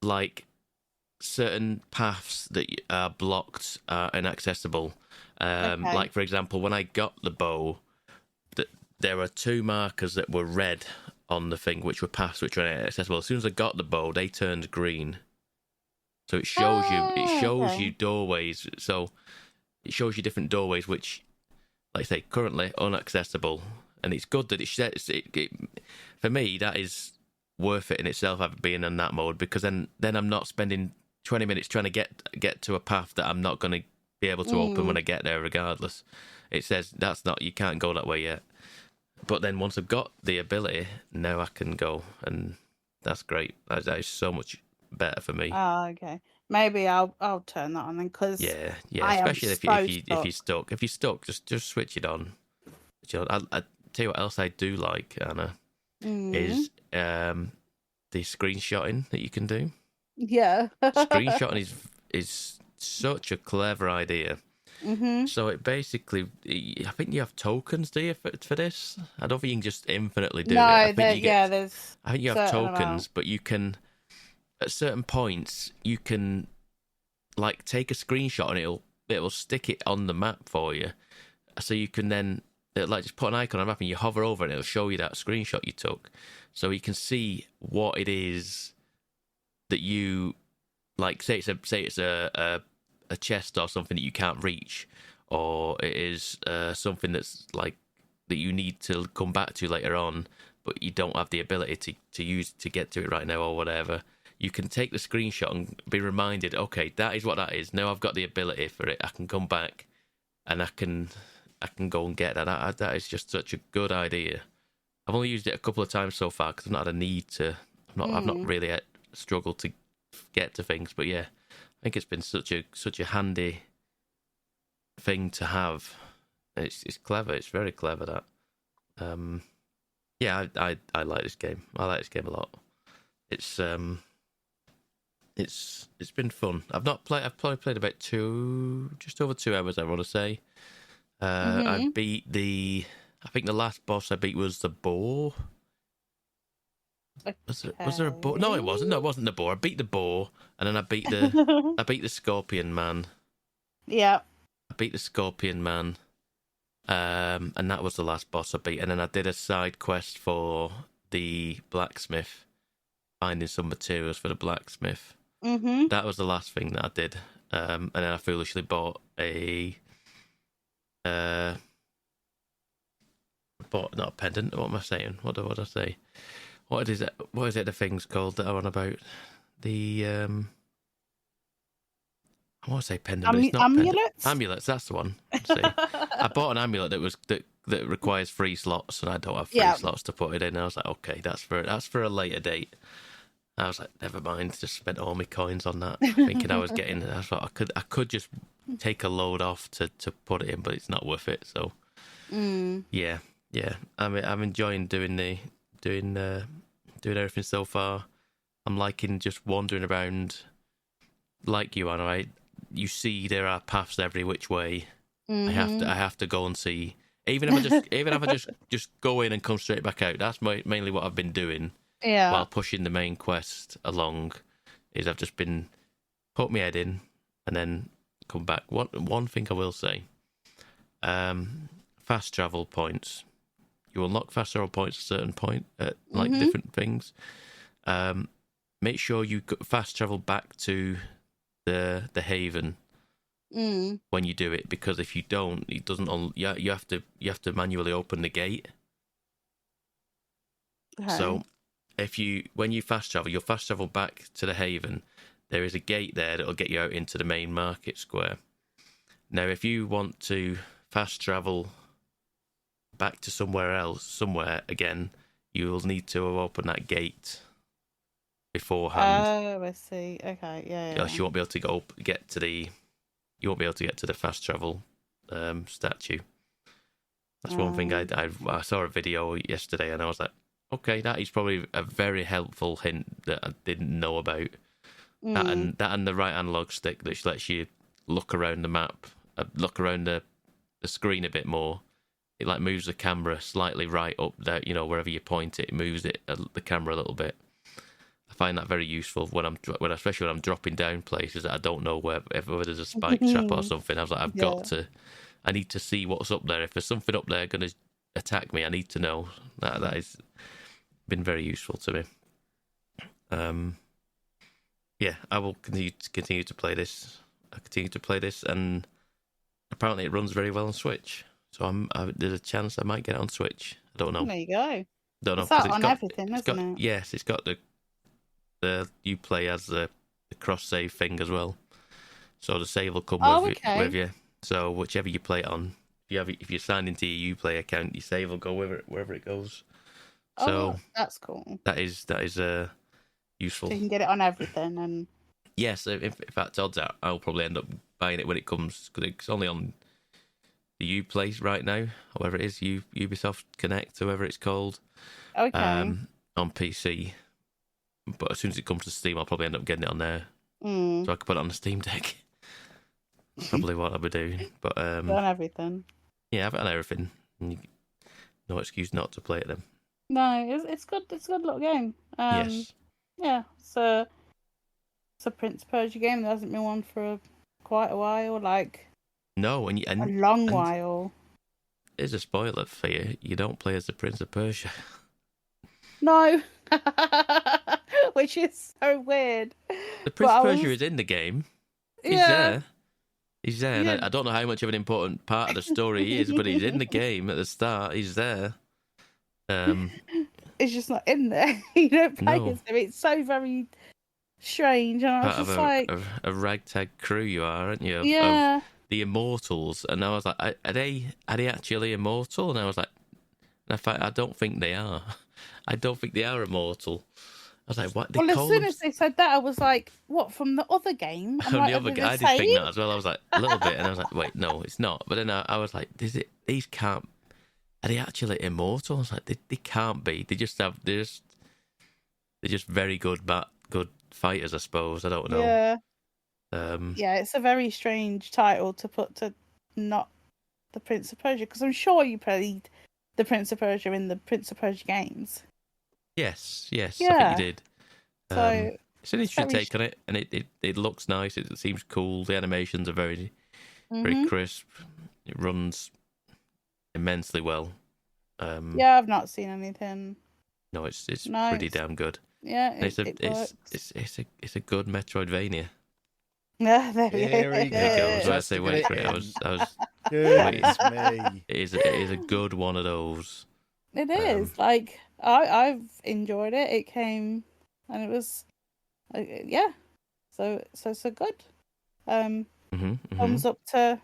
like certain paths that are blocked, inaccessible. Okay. Like for example, when I got the bow, there are 2 markers that were red on the thing, which were paths which were inaccessible. As soon as I got the bow, they turned green. So it shows okay. you doorways. So it shows you different doorways, which, like I say, currently unaccessible. And it's good that it says it. For me, that is worth it in itself, being in that mode, because then I'm not spending 20 minutes trying to get to a path that I'm not going to be able to open when I get there, regardless. It says you can't go that way yet. But then once I've got the ability, now I can go, and that's great. That is so much better for me. Oh, okay. Maybe I'll turn that on then because Yeah. I am Especially if you're stuck. If you're stuck, just switch it on. I tell you what else I do like, Anna, is the screenshotting that you can do. Yeah. Screenshotting is such a clever idea. Mm-hmm. So it basically, I think you have tokens, do you, for this? I don't think you can just infinitely do it. No, I think there's. I think you have certain tokens, amount. but you can, at certain points, you can like take a screenshot and it'll stick it on the map for you. So you can then like just put an icon on the map and you hover over it and it'll show you that screenshot you took. So you can see what it is that you like. Say it's a chest or something that you can't reach, or it is something that's like that you need to come back to later on, but you don't have the ability to use to get to it right now or whatever. You can take the screenshot and be reminded, okay, that is what that is. Now I've got the ability for it. I can come back and I can go and get that. That is just such a good idea. I've only used it a couple of times so far because I've not had a need to. I've not really struggled to get to things, but yeah, I think it's been such a handy thing to have. It's clever. It's very clever. That. Yeah, I like this game. I like this game a lot. It's been fun. I've probably played about just over 2 hours, I want to say. I beat I think the last boss I beat was the boar. Was there a boar? No, it wasn't. No, it wasn't the boar. I beat the boar, and then I beat the scorpion man. Yeah. I beat the scorpion man, and that was the last boss I beat. And then I did a side quest for the blacksmith, finding some materials for the blacksmith. Mm-hmm. That was the last thing that I did. And then I foolishly bought not a pendant. What am I saying? What do I say? What is it? What is it? The thing's called that are on about the I want to say pendant, but it's not amulets. pendant. Amulets. That's the one. See, I bought an amulet that requires 3 slots, and I don't have 3 slots to put it in. And I was like, okay, that's for a later date. I was like, never mind. Just spent all my coins on that, thinking I was getting. I thought I could just take a load off to put it in, but it's not worth it. So, yeah. I'm enjoying doing everything so far. I'm liking just wandering around, like you, Anna. Right? You see, there are paths every which way. Mm-hmm. I have to go and see. Even if I just go in and come straight back out. That's mainly what I've been doing. Yeah. While pushing the main quest along, is I've just been put my head in and then come back. One thing I will say, fast travel points. You unlock fast travel points at a certain point at different things. Make sure you fast travel back to the haven when you do it, because if you don't, it doesn't. You have to manually open the gate. Okay. So when you fast travel, you'll fast travel back to the haven. There is a gate there that'll get you out into the main market square. Now, if you want to fast travel back to somewhere again, you will need to open that gate beforehand. Oh, I see. Okay, yeah. Else you won't be able to get to the fast travel statue. That's one thing I saw a video yesterday, and I was like, okay, that is probably a very helpful hint that I didn't know about. That and the right analog stick that lets you look around the map, look around the screen a bit more. It like moves the camera slightly right up there, wherever you point it, it moves the camera a little bit. I find that very useful especially when I'm dropping down places that I don't know whether there's a spike trap or something. I was like, I need to see what's up there. If there's something up there going to attack me, I need to know. That has been very useful to me. Yeah, I will continue to play this. And apparently it runs very well on Switch. So there's a chance I might get it on Switch. I don't know. There you go. Don't know. It's that on everything, isn't it? Yes, it's got the Uplay as the cross save thing as well. So the save will come with you. So whichever you play it on, if you're signed into your Uplay account, your save will go wherever it goes. So that's cool. That is useful. So you can get it on everything, and yes. In fact, odds are I'll probably end up buying it when it comes, because it's only on the Uplay right now, whatever it is, Ubisoft Connect, whoever it's called. Okay. On PC. But as soon as it comes to Steam, I'll probably end up getting it on there, so I can put it on the Steam Deck. Probably what I'll be doing. But on everything. Yeah, have it on everything. No excuse not to play it then. No, it's good. It's a good little game. Yes. Yeah. So it's a Prince Persia game. There hasn't been one for quite a while. No, and a long while. Here's a spoiler for you. You don't play as the Prince of Persia. No. Which is so weird. The Prince of Persia is in the game. He's there. He's there. Yeah. I don't know how much of an important part of the story he is, but he's in the game at the start. He's there. It's just not in there. You don't play as him. It's so very strange. And I was just like... A ragtag crew you are, aren't you? Yeah. Of the Immortals. And I was like, are they actually immortal? And I was like, I don't think they are. I don't think they are immortal. I was like, what? Well, as soon as they said that, I was like, what, from the other game? From the other game, I did think that as well. I was like, a little bit, and I was like, wait, no, it's not. But then I was like, these can't, are they actually immortal? I was like, they can't be. They're just very good fighters, I suppose. I don't know. Yeah. Yeah, it's a very strange title to put to not the Prince of Persia, because I'm sure you played the Prince of Persia in the Prince of Persia games. Yes, Yeah. I think you did. So it's an interesting take on it, and it looks nice. It seems cool. The animations are very crisp. It runs immensely well. Yeah, I've not seen anything. No, it's pretty damn good. Yeah, it's a good Metroidvania. Yeah, there we go. So I say wait for it. I was Goodness me. It is a good one of those. It is. I've enjoyed it. It came and it was so good. Thumbs up to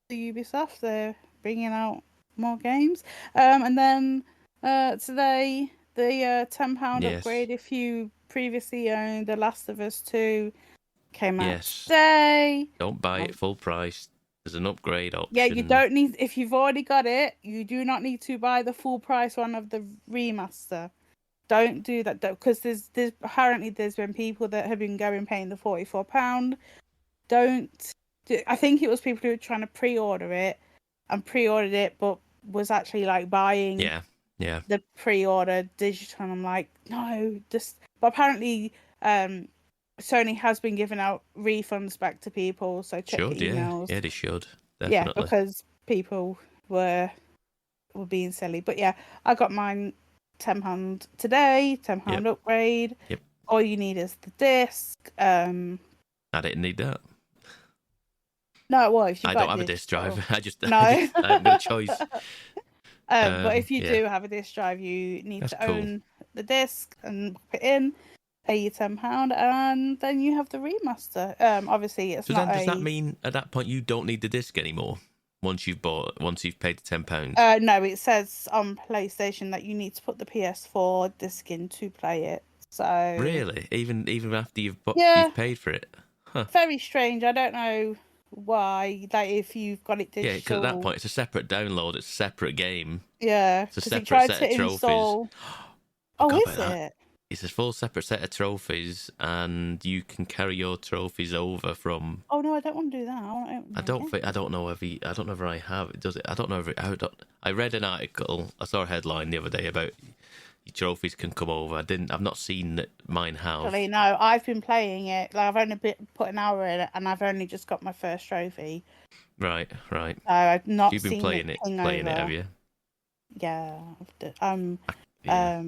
the Ubisoft. They're bringing out more games. And then today the £10 upgrade if you previously owned The Last of Us 2 came out today. Don't buy it full price. There's an upgrade option. Yeah, you don't need, if you've already got it, you do not need to buy the full price one of the remaster. Don't do that, because there's apparently there's been people that have been paying the £44. I think it was people who were trying to pre-order it and pre-ordered it, but was actually buying the pre-order digital. And I'm like, no, but apparently Sony has been giving out refunds back to people, so check your emails. Yeah, they should. Definitely. Yeah, because people were being silly. But yeah, I got mine £10 today, £10 upgrade. Yep. All you need is the disc. I didn't need that. No, well, if you I don't have a disc drive. I haven't got a choice. But if you do have a disc drive, you need to own the disc and put it in. pay your £10, and then you have the remaster. Obviously, it's So not then, does that mean at that point you don't need the disc anymore? Once you've paid the £10? No, it says on PlayStation that you need to put the PS4 disc in to play it. So Really? Even after you've paid for it? Huh. Very strange. I don't know why. Like, if you've got it digital. Yeah, because at that point it's a separate download. It's a separate game. Yeah, it's a because he separate tried set to of trophies. install. Oh, Oh, God, is about that. it? It's a full separate set of trophies, and you can carry your trophies over from. Oh no, I don't want to do that. I don't know if I have it. Does it? I don't know if I read an article. I saw a headline the other day about your trophies can come over. I've not seen that mine have. Actually, no, I've been playing it. Like, I've only put an hour in it, and I've only just got my first trophy. Right. So I've not. You've been seen playing it, have you? Yeah, Yeah.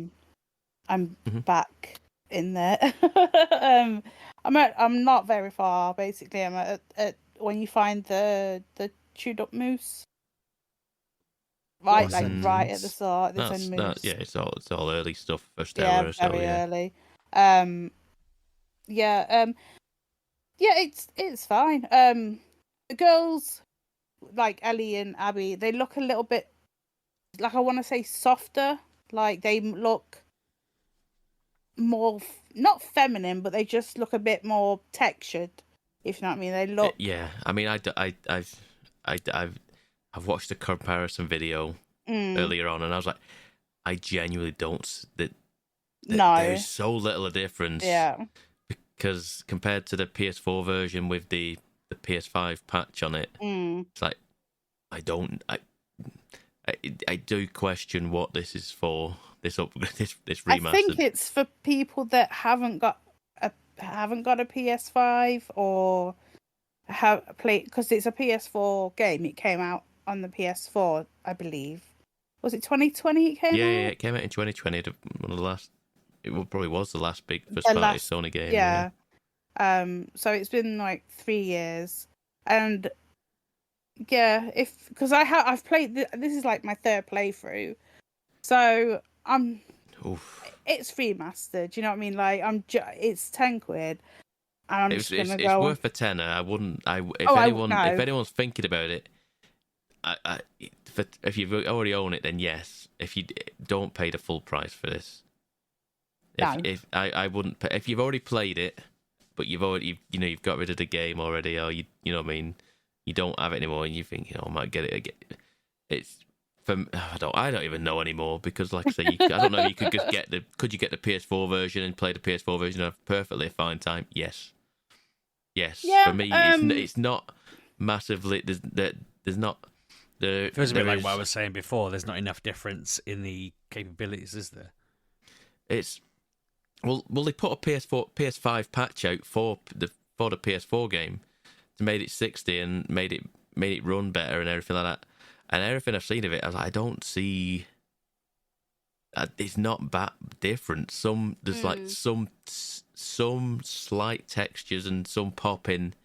I'm Mhm. back in there. I'm not very far. Basically, I'm at when you find the chewed up moose. Right, right at the start. There's a moose. Yeah, it's all early stuff. First Yeah, hour, very yeah. early. It's fine. The girls, like Ellie and Abby, they look a little bit, like, I want to say softer. Like, they look more not feminine, but they just look a bit more textured. If you know what I mean, they look. Yeah, I mean, I've watched a comparison video earlier on, and I was like, I genuinely don't. No, there's so little a difference. Yeah, because compared to the PS4 version with the PS5 patch on it, it's like I do question what this is for. This remastered. I think it's for people that haven't got a PS5 or have played, because it's a PS4 game. It came out on the PS4, I believe. Was it 2020? It came out. Yeah, it came out in 2020. One of the last. It probably was the last big first-party Sony game. Yeah. So it's been like 3 years, and yeah, because I've played. This is like my third playthrough, so it's remastered. You know what I mean? Like, it's £10, and I'm just gonna go. It's worth a tenner. I wouldn't. If anyone's thinking about it, if you already own it, then yes. If you don't pay the full price for this, if I wouldn't. If you've already played it, but you've got rid of the game already, or you know what I mean, you don't have it anymore, and you think, I might get it again. It's. I don't even know anymore, because, like I say, I don't know if you could just could you get the PS4 version and play the PS4 version and have perfectly fine time? Yes. Yeah, for me, it's not massively. There's not. It feels a bit like what I was saying before. There's not enough difference in the capabilities, is there? It's well, they put a PS5 patch out for the PS4 game to make it 60 and made it run better and everything like that. And everything I've seen of it, I was like, I don't see. It's not that different. There's like some slight textures and some popping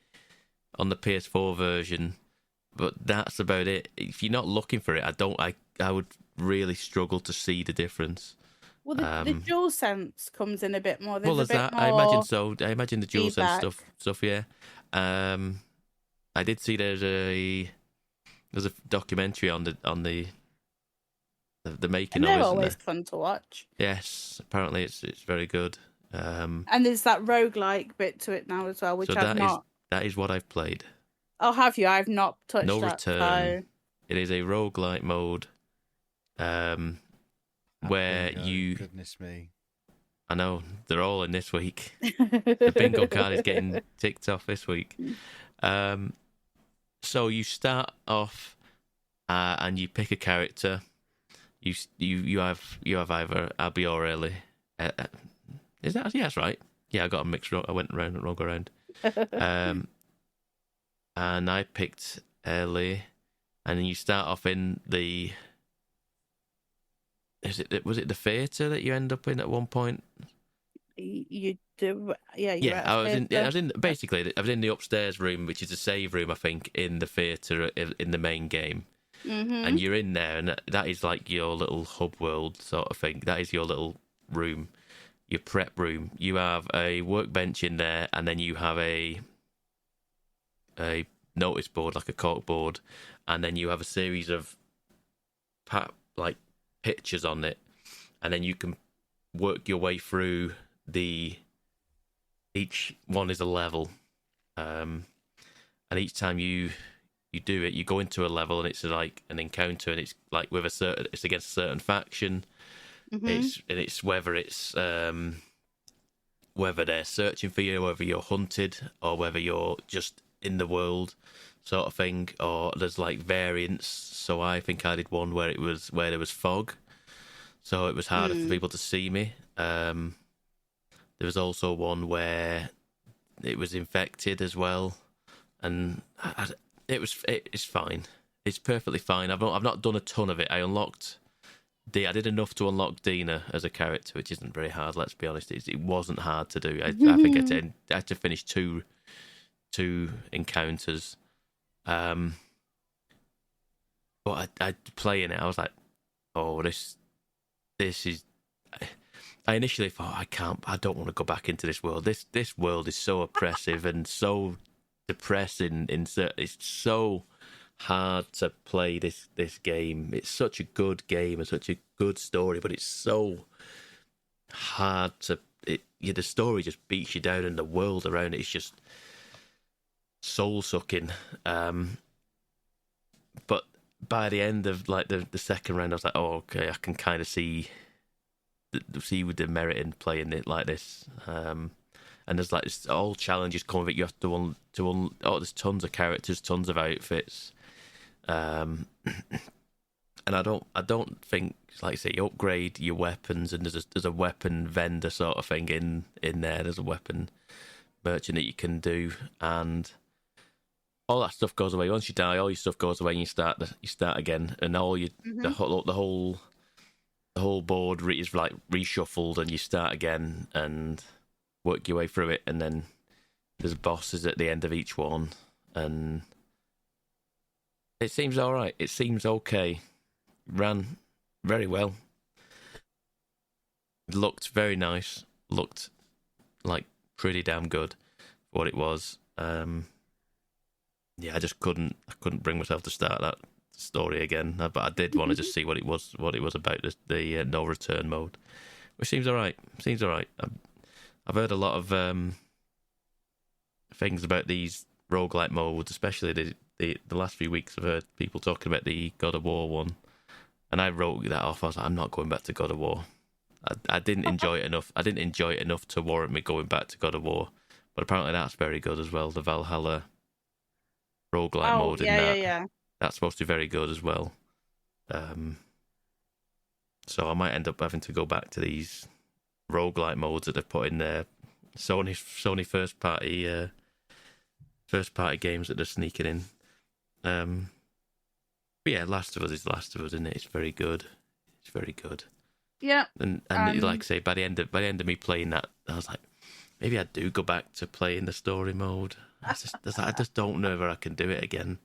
on the PS4 version, but that's about it. If you're not looking for it, I would really struggle to see the difference. Well, the DualSense comes in a bit more. There's that. I imagine so. I imagine the DualSense stuff. Yeah. I did see there's a documentary on the making of it. They're always fun to watch. Yes, apparently it's very good. And there's that roguelike bit to it now as well, which that is what I've played. Oh, have you? I've not touched No that. Return. So. It is a roguelike mode. Where you. Goodness me. I know, they're all in this week. The bingo card is getting ticked off this week. So you start off and you pick a character. You have either Abby or Ellie. Is that? Yeah, that's right. Yeah, I got a mixed. I went around and around. And I picked Ellie, and then you start off in the. Was it the theatre that you end up in at one point? You do, yeah. Yeah, I was in the upstairs room, which is a save room, I think, in the theatre in the main game. Mm-hmm. And you're in there, and that is like your little hub world sort of thing. That is your little room, your prep room. You have a workbench in there, and then you have a notice board, like a cork board, and then you have a series of like pictures on it, and then you can work your way through each one is a level, and each time you do it, you go into a level, and it's like an encounter, and it's like it's against a certain faction. It's whether they're searching for you, whether you're hunted, or whether you're just in the world, sort of thing. Or there's like variants. So I think I did one where there was fog, so it was harder for people to see me. There was also one where it was infected as well, and it's fine. It's perfectly fine. I've not done a ton of it. I did enough to unlock Dina as a character, which isn't very hard. Let's be honest. It wasn't hard to do. I think I had to finish two encounters. But I playing it, I was like, oh, this is. I initially thought I don't want to go back into this world. This world is so oppressive and so depressing. It's so hard to play this game. It's such a good game and such a good story, but it's so hard the story just beats you down, and the world around it is just soul sucking. But by the end of like the second round, I was like, oh, okay, I can kind of see with the merit in playing it like this. And there's like all challenges come with it. You have to there's tons of characters, tons of outfits. And I don't think, like I say, you upgrade your weapons, and there's a weapon vendor sort of thing in there. There's a weapon merchant that you can do, and all that stuff goes away once you die. All your stuff goes away, and you start again, and all the whole board is like reshuffled, and you start again and work your way through it, and then there's bosses at the end of each one, and it seems all right. It seems okay. Ran very well. Looked very nice. Looked like pretty damn good for what it was. Yeah, I just couldn't bring myself to start that story again. But I did want to just see what it was about, the no return mode, which seems all right. I've heard a lot of things about these roguelike modes, especially the last few weeks. I've heard people talking about the God of War one, and I wrote that off. I was like, I'm not going back to God of War. I didn't enjoy it enough. I didn't enjoy it enough to warrant me going back to God of War. But apparently that's very good as well. The Valhalla roguelike mode in that. Yeah. That's supposed to be very good as well. So I might end up having to go back to these roguelike modes that they've put in there. Sony first party games that they're sneaking in. But yeah, Last of Us is Last of Us, isn't it? It's very good. It's very good. Yeah. And like I say, by the end of me playing that, I was like, maybe I do go back to playing the story mode. I just don't know whether I can do it again.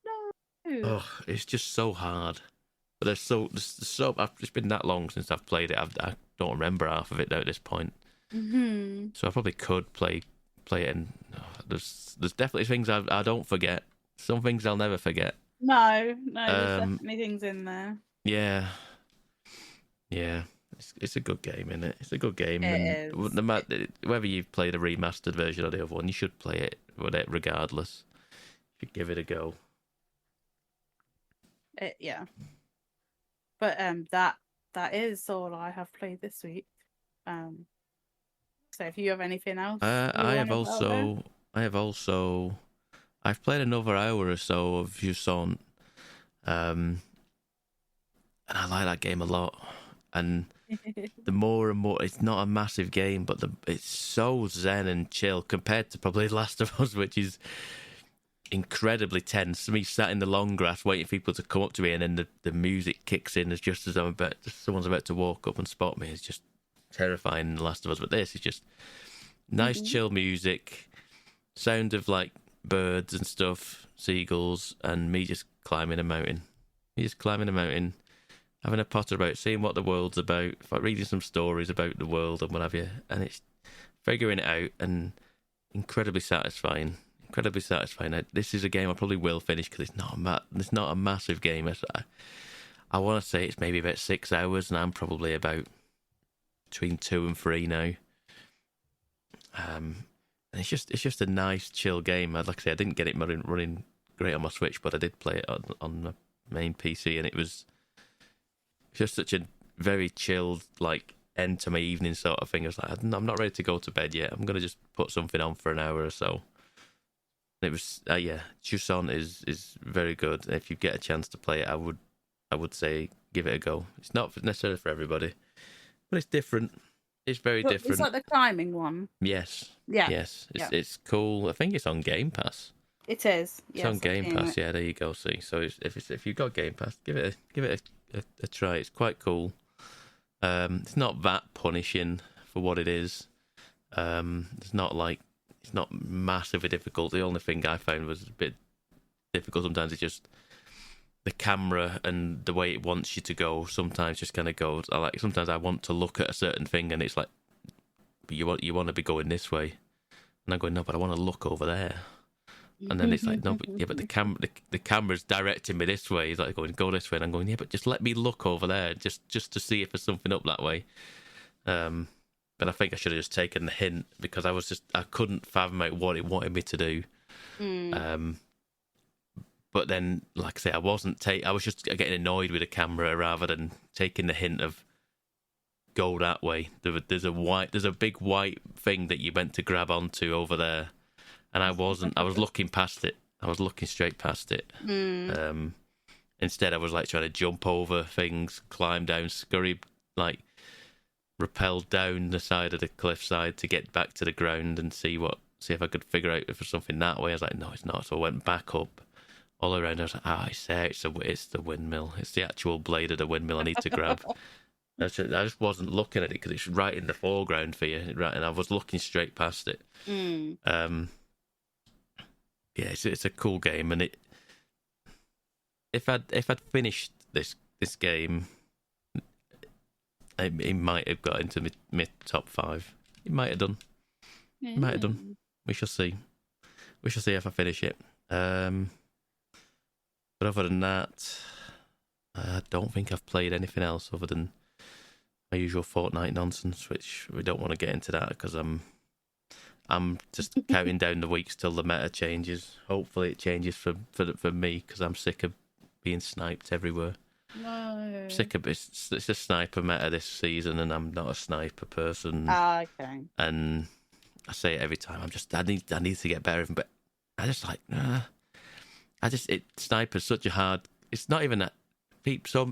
No. Oh, it's just so hard. But it's been that long since I've played it. I don't remember half of it now at this point. Mm-hmm. So I probably could play it, and there's definitely things I don't forget. Some things I'll never forget. No, there's definitely things in there. Yeah. It's a good game, isn't it? It's a good game. It is. No matter whether you've played a remastered version or the other one, you should play it with it regardless. You should give it a go. Yeah. But that is all I have played this week. So if you have anything else, I've played another hour or so of Jusant, and I like that game a lot. And the more and more, it's not a massive game, but it's so zen and chill compared to probably Last of Us, which is incredibly tense. Me sat in the long grass waiting for people to come up to me, and then the music kicks in as just as someone's about to walk up and spot me. It's just terrifying in The Last of Us. But this is just nice, chill music, sound of like birds and stuff, seagulls, and me just climbing a mountain. having a potter about, seeing what the world's about, reading some stories about the world and what have you, and it's figuring it out and incredibly satisfying. Incredibly satisfying. This is a game I probably will finish because it's not a massive game. I want to say it's maybe about 6 hours, and I'm probably about between 2 and 3 now. And it's just a nice, chill game. Like I say, I didn't get it running great on my Switch, but I did play it on the main PC, and it was just such a very chilled, like, end to my evening sort of thing. I was like, I'm not ready to go to bed yet. I'm gonna just put something on for an hour or so. It was Chuson is very good. If you get a chance to play it, I would say give it a go. It's not necessarily for everybody, but it's different. It's very different. It's like the climbing one. Yes. Yeah. Yes. It's cool. I think it's on Game Pass. It is. It's on Game Pass. Yeah, there you go. See, so if you've got Game Pass, give it a try. It's quite cool. It's not that punishing for what it is. It's not massively difficult. The only thing I found was a bit difficult sometimes. It's just the camera and the way it wants you to go. Sometimes just kind of goes. Sometimes I want to look at a certain thing, and it's like, but you want to be going this way, and I'm going, no, but I want to look over there. And then it's like, no, but the camera's directing me this way. He's like going, go this way, and I'm going, yeah, but just let me look over there, just to see if there's something up that way. But I think I should have just taken the hint because I couldn't fathom out what it wanted me to do. But then, like I say, I was just getting annoyed with the camera rather than taking the hint of go that way. There's a big white thing that you meant to grab onto over there. And I wasn't. I was looking past it. I was looking straight past it. Instead, I was like trying to jump over things, climb down, scurry, like rappelled down the side of the cliffside to get back to the ground and see if I could figure out if there's something that way. I was like, no, it's not. So I went back up all around. I was like, I say it's the windmill. It's the actual blade of the windmill I need to grab. I just wasn't looking at it because it's right in the foreground for you, right? And I was looking straight past it. Yeah, it's a cool game, and if I'd finished this game, it might have got into my top 5. It might have done. It might have done. We shall see. We shall see if I finish it. But other than that, I don't think I've played anything else other than my usual Fortnite nonsense, which we don't want to get into that because I'm just counting down the weeks till the meta changes. Hopefully it changes for me because I'm sick of being sniped everywhere. No. Sick of it's a sniper meta this season, and I'm not a sniper person. Okay. And I say it every time. I need to get better, but I just like sniper's such a hard. It's not even that.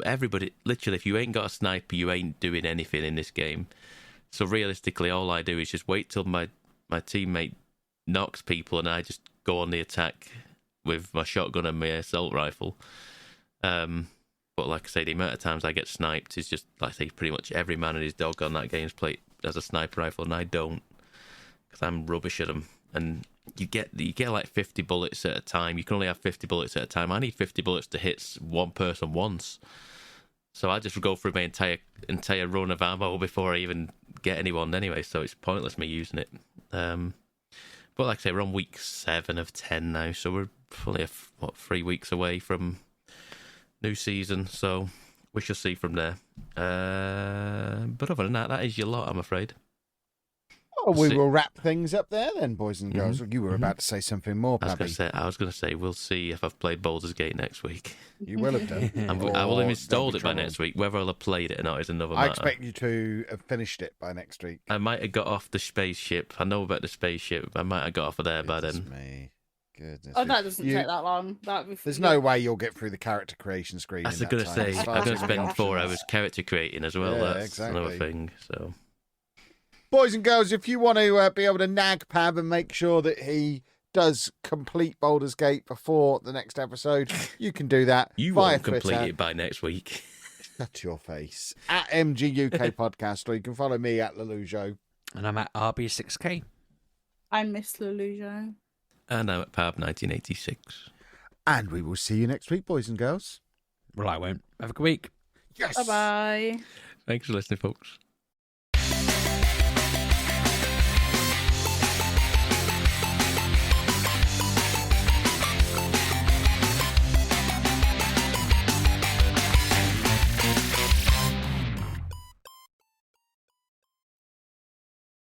Everybody literally, if you ain't got a sniper, you ain't doing anything in this game. So realistically, all I do is just wait till my teammate knocks people, and I just go on the attack with my shotgun and my assault rifle. But like I say, the amount of times I get sniped is just, like I say, pretty much every man and his dog on that game's plate has a sniper rifle, and I don't, because I'm rubbish at them. And you get like 50 bullets at a time. You can only have 50 bullets at a time. I need 50 bullets to hit one person once. So I just go through my entire run of ammo before I even get anyone anyway, so it's pointless me using it. But like I say, we're on week 7 of 10 now, so we're probably 3 weeks away from new season, so we shall see from there. But other than that, that is your lot, I'm afraid. Oh, we will wrap things up there then, boys and girls. You were about to say something more, Pabby. I was going to say, we'll see if I've played Baldur's Gate next week. You will have done. I will have installed it by next week. Whether I'll have played it or not is another matter. I expect you to have finished it by next week. I might have got off the spaceship. I know about the spaceship. I might have got off of there by then. Me. Goodness. Oh, that doesn't take that long. There's no way you'll get through the character creation screen. I was going to say, I'm going to spend 4 hours character creating as well. Yeah, That's exactly. another thing. So, boys and girls, if you want to be able to nag Pab and make sure that he does complete Baldur's Gate before the next episode, you can do that. You via won't complete Twitter. it by next week. Shut your face. At Mgukpodcast, or you can follow me at Lelujo. And I'm at RB6K. I miss Lelujo. And I'm at Pab 1986. And we will see you next week, boys and girls. Well, I won't. Have a good week. Yes. Bye bye. Thanks for listening, folks.